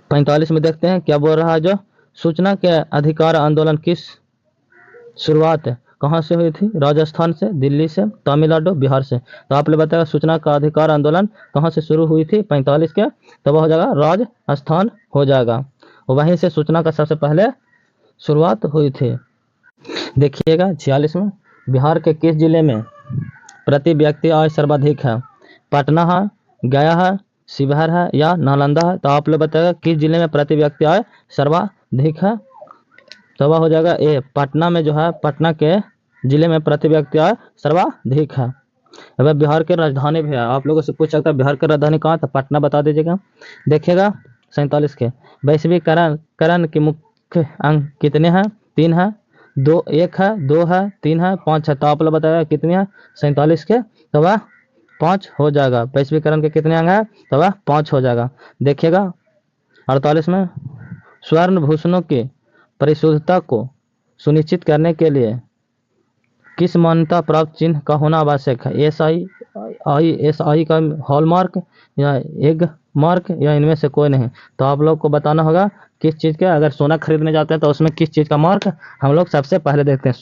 45 में देखते हैं क्या बोल रहा है, जो सूचना के अधिकार आंदोलन किस शुरुआत कहाँ से हुई थी? राजस्थान से, दिल्ली से, तमिलनाडु, बिहार से। तो आप लोग बताएगा सूचना का अधिकार आंदोलन कहाँ से शुरू हुई थी 45 के? तो वह हो जाएगा राजस्थान हो जाएगा, वहीं से सूचना का सबसे पहले शुरुआत हुई थी। देखिएगा 46 में, बिहार के किस जिले में प्रति व्यक्ति आय सर्वाधिक है? पटना है, गया है, शिवहर है या नालंदा है? तो आप लोग बताएगा किस जिले में प्रति व्यक्ति आय सर्वाधिक है? तो वह हो जाएगा ए, पटना में जो है, पटना के जिले में प्रति व्यक्ति आय सर्वाधिक है। अब बिहार की राजधानी भी है, आप लोगों से पूछ सकता है बिहार की राजधानी कहाँ? तो पटना बता दीजिएगा। देखिएगा 47 के, वैश्वीकरण के मुख्य अंक कितने हैं? 3 है, 2, 1 है, 2 है, 3 है, 5 है। तो आप लोग बताएगा कितनी है 47 के? तो वह 5 हो जाएगा। वैश्वीकरण के कितने अंग है? तो वह 5 हो जाएगा। देखिएगा 48 में, स्वर्ण भूषणों की परिशुद्धता को सुनिश्चित करने के लिए किस मान्यता प्राप्त चिन्ह का होना आवश्यक है? SI का हॉलमार्क या एग मार्क या इनमें से कोई नहीं? तो आप लोग को बताना होगा किस चीज़ के, अगर सोना खरीदने जाते हैं तो उसमें किस चीज़ का मार्क हम लोग सबसे पहले देखते हैं?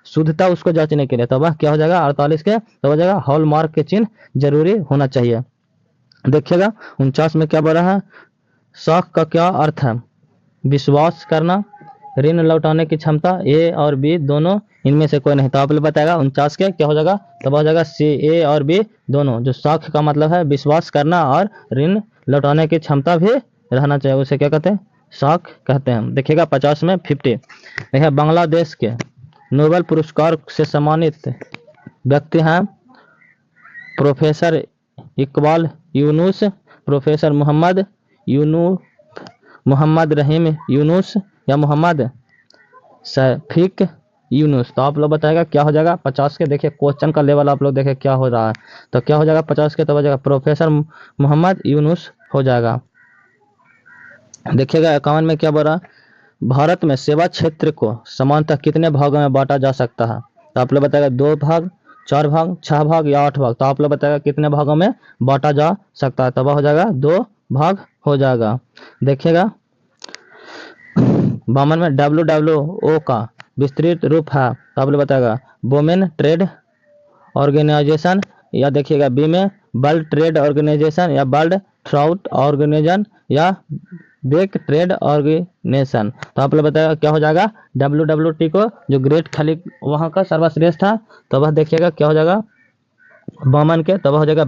शुद्धता उसको जांचने के लिए। तो वह क्या हो जाएगा 48 के? तो हो जाएगा हॉलमार्क के चिन्ह जरूरी होना चाहिए। देखिएगा 49 में क्या बोला है? साख का क्या अर्थ है? विश्वास करना, ऋण लौटाने की क्षमता, ए और बी दोनों, इनमें से कोई नहीं। तो आप लोग बताएगा 49 के क्या हो जाएगा? तब हो जाएगा सी, ए और बी दोनों। जो साख का मतलब है विश्वास करना और ऋण लौटाने की क्षमता भी रहना चाहिए, उसे क्या कहते हैं? साख कहते हैं। देखिएगा 50 में 50, देखिए बांग्लादेश के नोबेल पुरस्कार से सम्मानित व्यक्ति हैं प्रोफेसर इकबाल यूनुस, प्रोफेसर मोहम्मद रहीम यूनुस या मोहम्मद शफीक यूनुस। तो आप लोग बताएगा क्या हो जाएगा 50 के? देखिए क्वेश्चन का लेवल आप लोग देखें क्या हो रहा है। तो क्या हो जाएगा 50 के? तो हो जाएगा प्रोफेसर मोहम्मद यूनुस हो जाएगा। देखिएगा 51 में क्या बोला? भारत में सेवा क्षेत्र को सामान्यतः कितने भागों में बांटा जा सकता है? तो आप लोग बताएगा 2 भाग, 4 भाग, 6 भाग या 8 भाग? तो आप लोग बताएगा कितने भागों में बांटा जा सकता है? तब हो जाएगा 2 भाग हो जाएगा। देखिएगा 52 में WHO का विस्तृत रूप है? तो आप लोग बताएगा वुमेन ट्रेड ऑर्गेनाइजेशन, या देखिएगा बी में वर्ल्ड ट्रेड ऑर्गेनाइजेशन या वर्ल्ड ट्राउट ऑर्गेनाइजेशन या बेक ट्रेड ऑर्गेनाइजेशन। तो आप लोग बताएगा क्या हो जाएगा? WWT को, जो ग्रेट खली वहाँ का सर्वश्रेष्ठ था। तो वह देखिएगा क्या हो जाएगा 52 के? तब हो जाएगा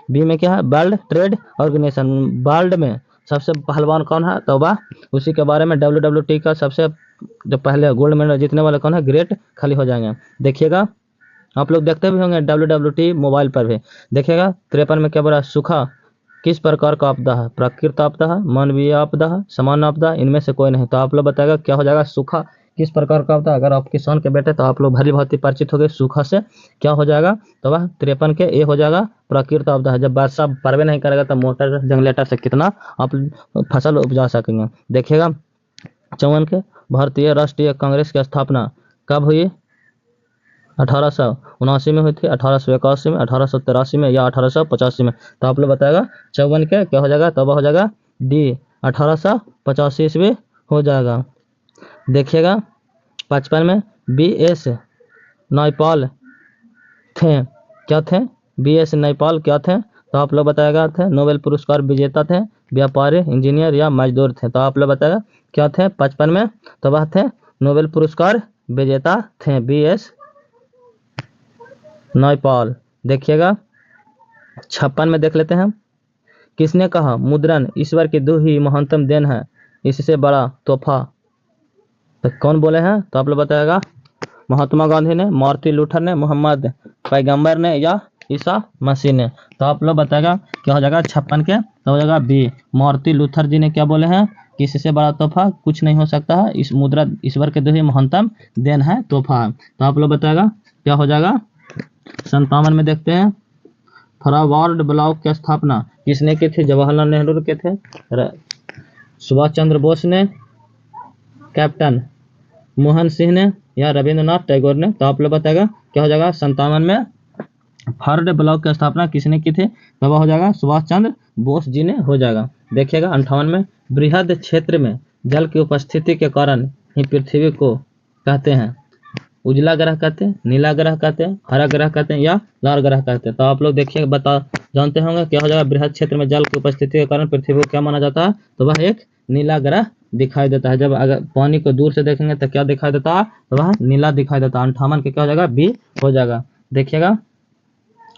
बी में क्या है? World trade organisation. वर्ल्ड में सबसे पहलवान कौन है? तो वह उसी के बारे में WWT का सबसे जो पहले गोल्ड मेडल जीतने वाले कौन है? ग्रेट खली हो जाएंगे। देखिएगा आप लोग देखते भी होंगे WWT मोबाइल पर भी। देखिएगा 53 में क्या बोला? सूखा किस प्रकार का आपदा है? प्राकृतिक आपदा है, मानवीय आपदा है, सामान्य आपदा, इनमें से कोई नहीं? तो आप लोग बताएगा क्या हो जाएगा? सूखा किस प्रकार का आपदा? अगर आप किसान के बेटे तो आप लोग भली भांति परिचित हो गए सूखा से, क्या हो जाएगा? तो वह 53 के ए हो जाएगा प्राकृतिक आपदा है। जब वर्षा परवे नहीं करेगा तो मोटर जनरेटर से कितना आप फसल उपजा सकेंगे। देखिएगा 54 के, भारतीय राष्ट्रीय कांग्रेस की स्थापना कब हुई? 1879 में हुई थी, 1881 में, 1883 में या 1885 में? तो आप लोग बताएगा 54 के क्या हो जाएगा? तब हो जाएगा डी, 1885 ईस्वी हो जाएगा। देखिएगा 55 में BS नैपाल थे, क्या थे? BS नैपाल क्या थे? तो आप लोग बताएगा थे नोबेल पुरस्कार विजेता थे, व्यापारी, इंजीनियर या मजदूर थे? तो आप लोग बताएगा क्या थे 55 में? तो वह थे नोबेल पुरस्कार विजेता थे, BS नैपाल। देखिएगा 56 में देख लेते हैं, किसने कहा मुद्रण ईश्वर की दो ही महानतम देन है, इससे बड़ा तोहफा? तो कौन बोले हैं? तो आप लोग बताएगा महात्मा गांधी ने, मार्टिन लूथर ने, मोहम्मद पैगंबर ने या ईसा मसीह ने? तो आप लोग बताएगा क्या हो जाएगा 56 के? तो हो जाएगा बी, मार्टिन लूथर जी ने क्या बोले हैं कि इससे बड़ा तोहफा कुछ नहीं हो सकता है, इस मुद्रा ईश्वर के दो ही महानतम देन है, तोहफा। तो आप लोग बताएगा क्या हो जाएगा 57 में देखते हैं, फॉरवर्ड ब्लॉक की स्थापना किसने की थी? जवाहरलाल नेहरू के थे, सुभाष चंद्र बोस ने, कैप्टन मोहन सिंह ने या रविंद्रनाथ टैगोर ने? तो आप लोग बताएगा क्या हो जाएगा। 57 में फॉरवर्ड ब्लॉक की स्थापना किसने की थी? तब हो जाएगा सुभाष चंद्र बोस जी ने हो जाएगा। देखिएगा 58 में बृहद क्षेत्र में जल की उपस्थिति के कारण ही पृथ्वी को कहते हैं उजला ग्रह कहते हैं, नीला ग्रह कहते हैं, हरा ग्रह कहते हैं या लाल ग्रह कहते हैं? तो आप लोग देखिए जानते होंगे क्या हो जाएगा। बृहद क्षेत्र में जल की उपस्थिति के कारण पृथ्वी को क्या माना जाता है? तो वह एक नीला ग्रह दिखाई देता है। जब अगर पानी को दूर से देखेंगे तो क्या दिखाई देता है? तो वह नीला दिखाई देता है। 58 के क्या हो जाएगा? बी हो जाएगा। देखिएगा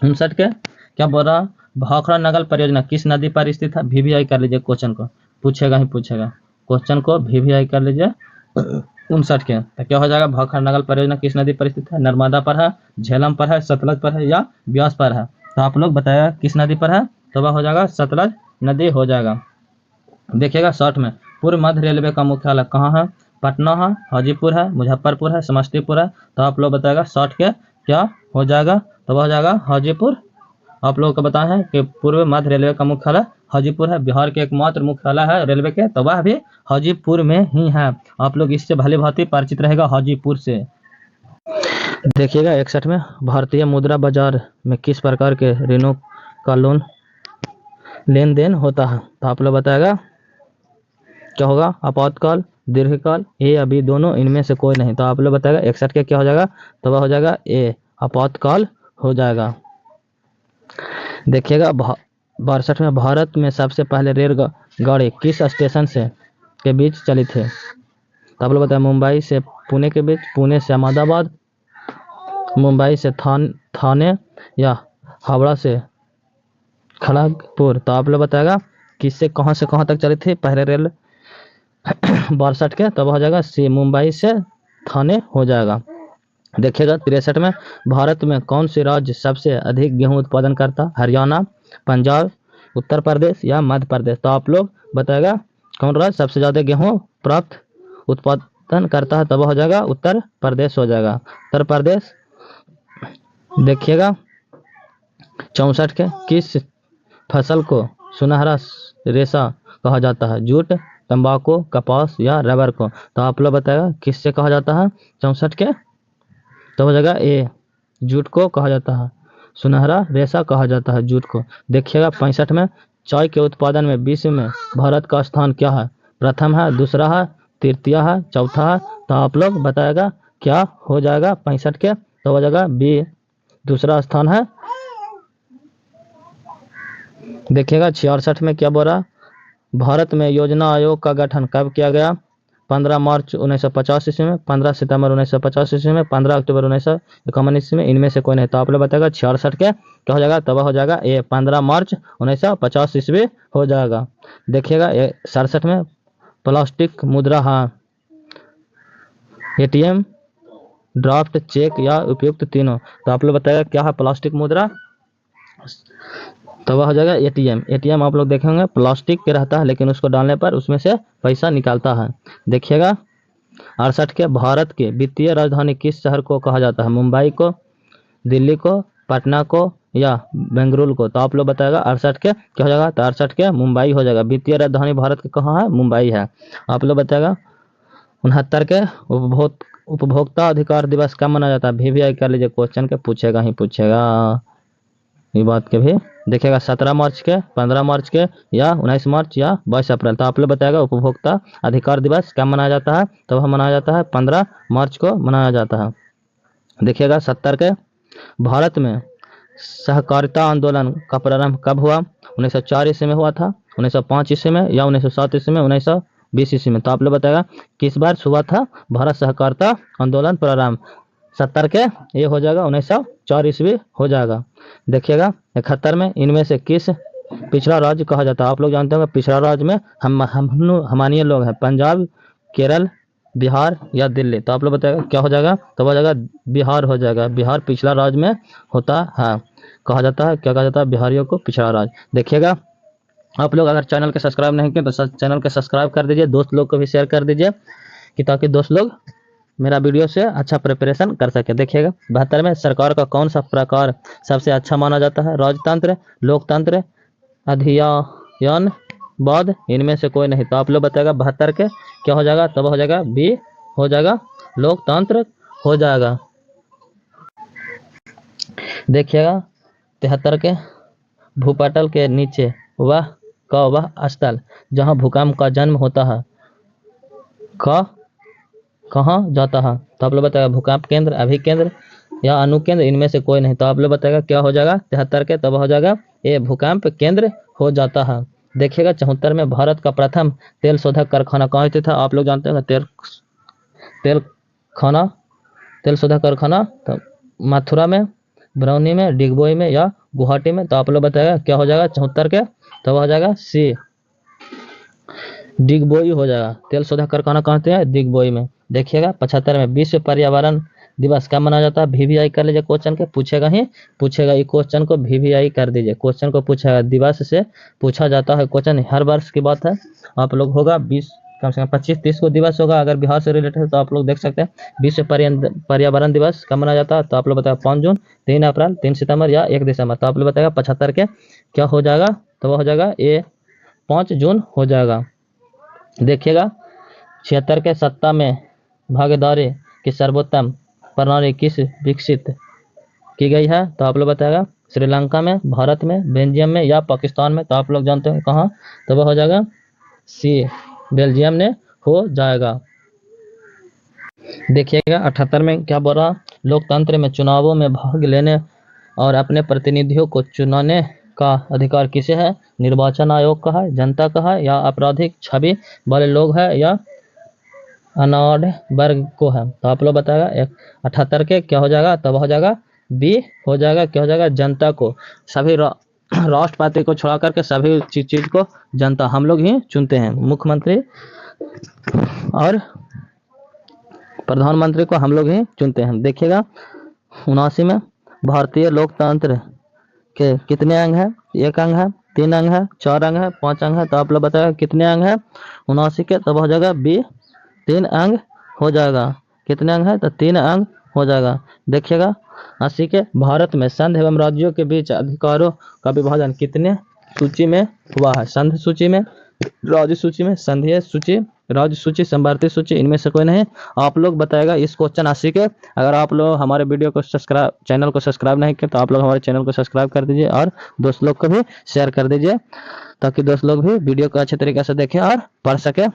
59 के क्या बोल रहा? भाखड़ा नगर परियोजना किस नदी पर स्थित है? VVI कर लीजिए, क्वेश्चन को पूछेगा ही पूछेगा, क्वेश्चन को VVI कर लीजिए। 59 के तो क्या हो जाएगा? भाखड़ा नगर परियोजना किस नदी पर स्थित है? नर्मदा पर है, झेलम पर है, सतलज पर है या ब्यास पर है? तो आप लोग बताएगा किस नदी पर है? तो वह हो जाएगा सतलज नदी हो जाएगा। देखिएगा 60 में पूर्व मध्य रेलवे का मुख्यालय कहाँ है? पटना है, हाजीपुर है, मुजफ्फरपुर है, समस्तीपुर है? तो आप लोग बताएगा 60 के क्या हो जाएगा? तो वह हो जाएगा हाजीपुर। आप लोगों को बताया है कि पूर्व मध्य रेलवे का मुख्यालय हाजीपुर है। बिहार के एकमात्र मुख्यालय है रेलवे के, तो वह भी हाजीपुर में ही है। आप लोग इससे भली भांति परिचित रहेगा हाजीपुर से। देखिएगा 61 में भारतीय मुद्रा बाजार में किस प्रकार के ऋणों का लोन लेन देन होता है? तो आप लोग बताएगा क्या होगा? आपातकाल, दीर्घकाल, ए या बी दोनों, इनमें से कोई नहीं? तो आप लोग बताएगा 61 के क्या हो जाएगा? तो वह हो जाएगा ए, आपातकाल हो जाएगा। देखिएगा 62 में भारत में सबसे पहले रेलगाड़ी किस स्टेशन से के बीच चली थी? तो आप लोग बताएं मुंबई से पुणे के बीच, पुणे से अहमदाबाद, मुंबई से थाने या हावड़ा से खड़गपुर? तो आप लोग बताएगा किससे कहां से कहां तक चली थी पहले रेल? 62 के तब हो जाएगा सी, मुंबई से थाने हो जाएगा। देखिएगा 63 में भारत में कौन सी राज्य सबसे अधिक गेहूं उत्पादन करता? हरियाणा, पंजाब, उत्तर प्रदेश या मध्य प्रदेश? तो आप लोग बताएगा कौन राज्य सबसे ज्यादा गेहूं प्राप्त उत्पादन करता है? तब हो जाएगा उत्तर प्रदेश हो जाएगा, उत्तर प्रदेश। देखिएगा 64 के किस फसल को सुनहरा रेशा कहा जाता है? जूट, तंबाकू, कपास या रबर को? तो आप लोग बताएगा किससे कहा जाता है 64 के? तो हो जाएगा ए, जूट को कहा जाता है, सुनहरा रेशा कहा जाता है जूट को। देखिएगा 65 में चाय के उत्पादन में विश्व में भारत का स्थान क्या है? प्रथम है, दूसरा है, तृतीय है, चौथा है? तो आप लोग बताएगा क्या हो जाएगा 65 के? तो हो जाएगा बी, दूसरा स्थान है। देखिएगा 66 में क्या बोल रहा? भारत में योजना आयोग का गठन कब किया गया? 15 मार्च 1950 ईस्वी में, 15 सितंबर 1950 ईस्वी में, 15 अक्टूबर 1951 ईस्वी में, इनमें से कोई नहीं? तो आप लोग बताएगा 66 के क्या हो जाएगा? तब हो जाएगा ए, 15 मार्च 1950 ईस्वी हो जाएगा। देखिएगा 67 में प्लास्टिक मुद्रा है, ATM, ड्राफ्ट, चेक या उपयुक्त तीनों? तो आप लोग बताएगा क्या है प्लास्टिक मुद्रा? तो वह हो जाएगा ATM। आप लोग देखेंगे प्लास्टिक के रहता है, लेकिन उसको डालने पर उसमें से पैसा निकालता है। देखिएगा 68 के भारत के वित्तीय राजधानी किस शहर को कहा जाता है? मुंबई को, दिल्ली को, पटना को या बेंगलुरु को? तो आप लोग बताएगा 68 के क्या हो जाएगा? तो 68 के मुंबई हो जाएगा। वित्तीय राजधानी भारत के कहाँ है? मुंबई है। आप लोग बताएगा 69 के उपभोक्ता अधिकार दिवस कब मनाया जाता है? VVI कर लीजिए, क्वेश्चन के पूछेगा ही पूछेगा ये बात के भी। देखिएगा 17 मार्च के, 15 मार्च के या 19 मार्च या 22 अप्रैल? तो आप लोग बताएगा उपभोक्ता अधिकार दिवस कब मनाया जाता है? तो वह मनाया जाता है 15 मार्च को मनाया जाता है। देखिएगा 70 के भारत में सहकारिता आंदोलन का प्रारंभ कब हुआ? 1904 ईस्वी में हुआ था, 1905 ईस्वी में या 1907 ईस्वी में, 1920 ईस्वी में? तो आप लोग बताएगा किस बार हुआ था भारत सहकारिता आंदोलन प्रारंभ? 70 के ये हो जाएगा 1904 ईस्वी हो जाएगा। देखिएगा 71 में इनमें से किस पिछड़ा राज्य कहा जाता है? आप लोग जानते होंगे पिछड़ा राज्य में हमारे लोग हैं, पंजाब, केरल, बिहार या दिल्ली? तो आप लोग बताएगा क्या हो जाएगा? तो हो जाएगा बिहार हो जाएगा। बिहार पिछड़ा राज्य में होता है, कहा जाता है, क्या कहा जाता है? बिहारियों को पिछड़ा राज्य। देखिएगा आप लोग अगर चैनल के सब्सक्राइब नहीं किए तो चैनल के सब्सक्राइब कर दीजिए, दोस्त लोग को भी शेयर कर दीजिए कि ताकि दोस्त लोग मेरा वीडियो से अच्छा प्रिपरेशन कर सके। देखिएगा 72 में सरकार का कौन सा प्रकार सबसे अच्छा माना जाता है? राजतंत्र, लोकतंत्र, अधियायनवाद, इनमें से कोई नहीं? तो आप लोग बताएगा 72 के क्या हो जाएगा? तब हो जाएगा बी हो जाएगा लोकतंत्र हो जाएगा। देखिएगा 73 के भूपटल के नीचे वह स्थल जहां भूकंप का जन्म होता है कहाँ जाता है? तो आप लोग बताएगा भूकंप केंद्र, अभिकेंद्र या अनुकेंद्र, इनमें से कोई नहीं। तो आप लोग बताएगा क्या हो जाएगा 73 के, तब हो जाएगा ये भूकंप केंद्र हो जाता है। देखिएगा 74 में भारत का प्रथम तेल शोधक कारखाना कहाँ स्थित था? आप लोग जानते हैं तेल शोधक कारखाना तो मथुरा में, बरौनी में, डिगबोई में या गुवाहाटी में। तो आप लोग बताएगा क्या हो जाएगा 74 के, तब हो जाएगा सी, डिगबोई हो जाएगा। तेल शोधक कारखाना कहाँ है? डिगबोई में। देखिएगा 75 में विश्व पर्यावरण दिवस कब मनाया जाता है? वीवीआई कर लीजिए, क्वेश्चन के पूछेगा ये क्वेश्चन को वीवीआई कर दीजिए, क्वेश्चन को पूछेगा, दिवस से पूछा जाता है क्वेश्चन, हर वर्ष की बात है। आप लोग होगा 20 कम से कम 25-30 को दिवस होगा, अगर बिहार से रिलेटेड है तो आप लोग देख सकते हैं। विश्व पर्यावरण दिवस कब मनाया जाता है? तो आप लोग बताया 5 जून, 3 अप्रैल, 3 सितंबर या 1 दिसंबर। तो आप लोग बताएगा 75 के क्या हो जाएगा? तो वह हो जाएगा ये 5 जून हो जाएगा। देखिएगा 76 के सत्ता में भागीदारी की सर्वोत्तम प्रणाली किस विकसित की गई है? तो आप लोग बताएगा श्रीलंका में, भारत में, बेल्जियम में या पाकिस्तान में। तो आप लोग जानते हैं कहाँ, तो वह हो जाएगा सी, बेल्जियम ने हो जाएगा। देखिएगा 78 में क्या बोल रहा? लोकतंत्र में चुनावों में भाग लेने और अपने प्रतिनिधियों को चुनाने का अधिकार किसे है? निर्वाचन आयोग का है, जनता का है या आपराधिक छवि वाले लोग है या अनार्ड वर्ग को है? तो आप लोग बताएगा 78 के क्या हो जाएगा? तब हो जाएगा बी हो जाएगा। क्या हो जाएगा? जनता को, सभी राष्ट्रपति को छोड़ा करके सभी चीज को जनता, हम लोग ही चुनते हैं। मुख्यमंत्री और प्रधानमंत्री को हम लोग ही चुनते हैं। देखिएगा 79 में भारतीय लोकतंत्र के कितने अंग है? 1 अंग है, 3 अंग है, 4 अंग है, 5 अंग है। तो आप लोग बताएगा कितने अंग है 79 के? तब हो जाएगा बी, 3 अंग हो जाएगा। कितने अंग है? तो 3 अंग हो जाएगा। देखिएगा 80 के भारत में संघ एवं राज्यों के बीच अधिकारों का विभाजन कितने सूची में हुआ है? संघ सूची में, राज्य सूची में, संघीय सूची, राज्य सूची, संवर्ती सूची, इनमें से कोई नहीं। आप लोग बताएगा इस क्वेश्चन 80 के। अगर आप लोग हमारे वीडियो को चैनल को सब्सक्राइब नहीं किए तो आप लोग हमारे चैनल को सब्सक्राइब कर दीजिए और दोस्त लोग को भी शेयर कर दीजिए, ताकि दोस्त लोग भी वीडियो को अच्छे तरीके से देखें और पढ़ सके।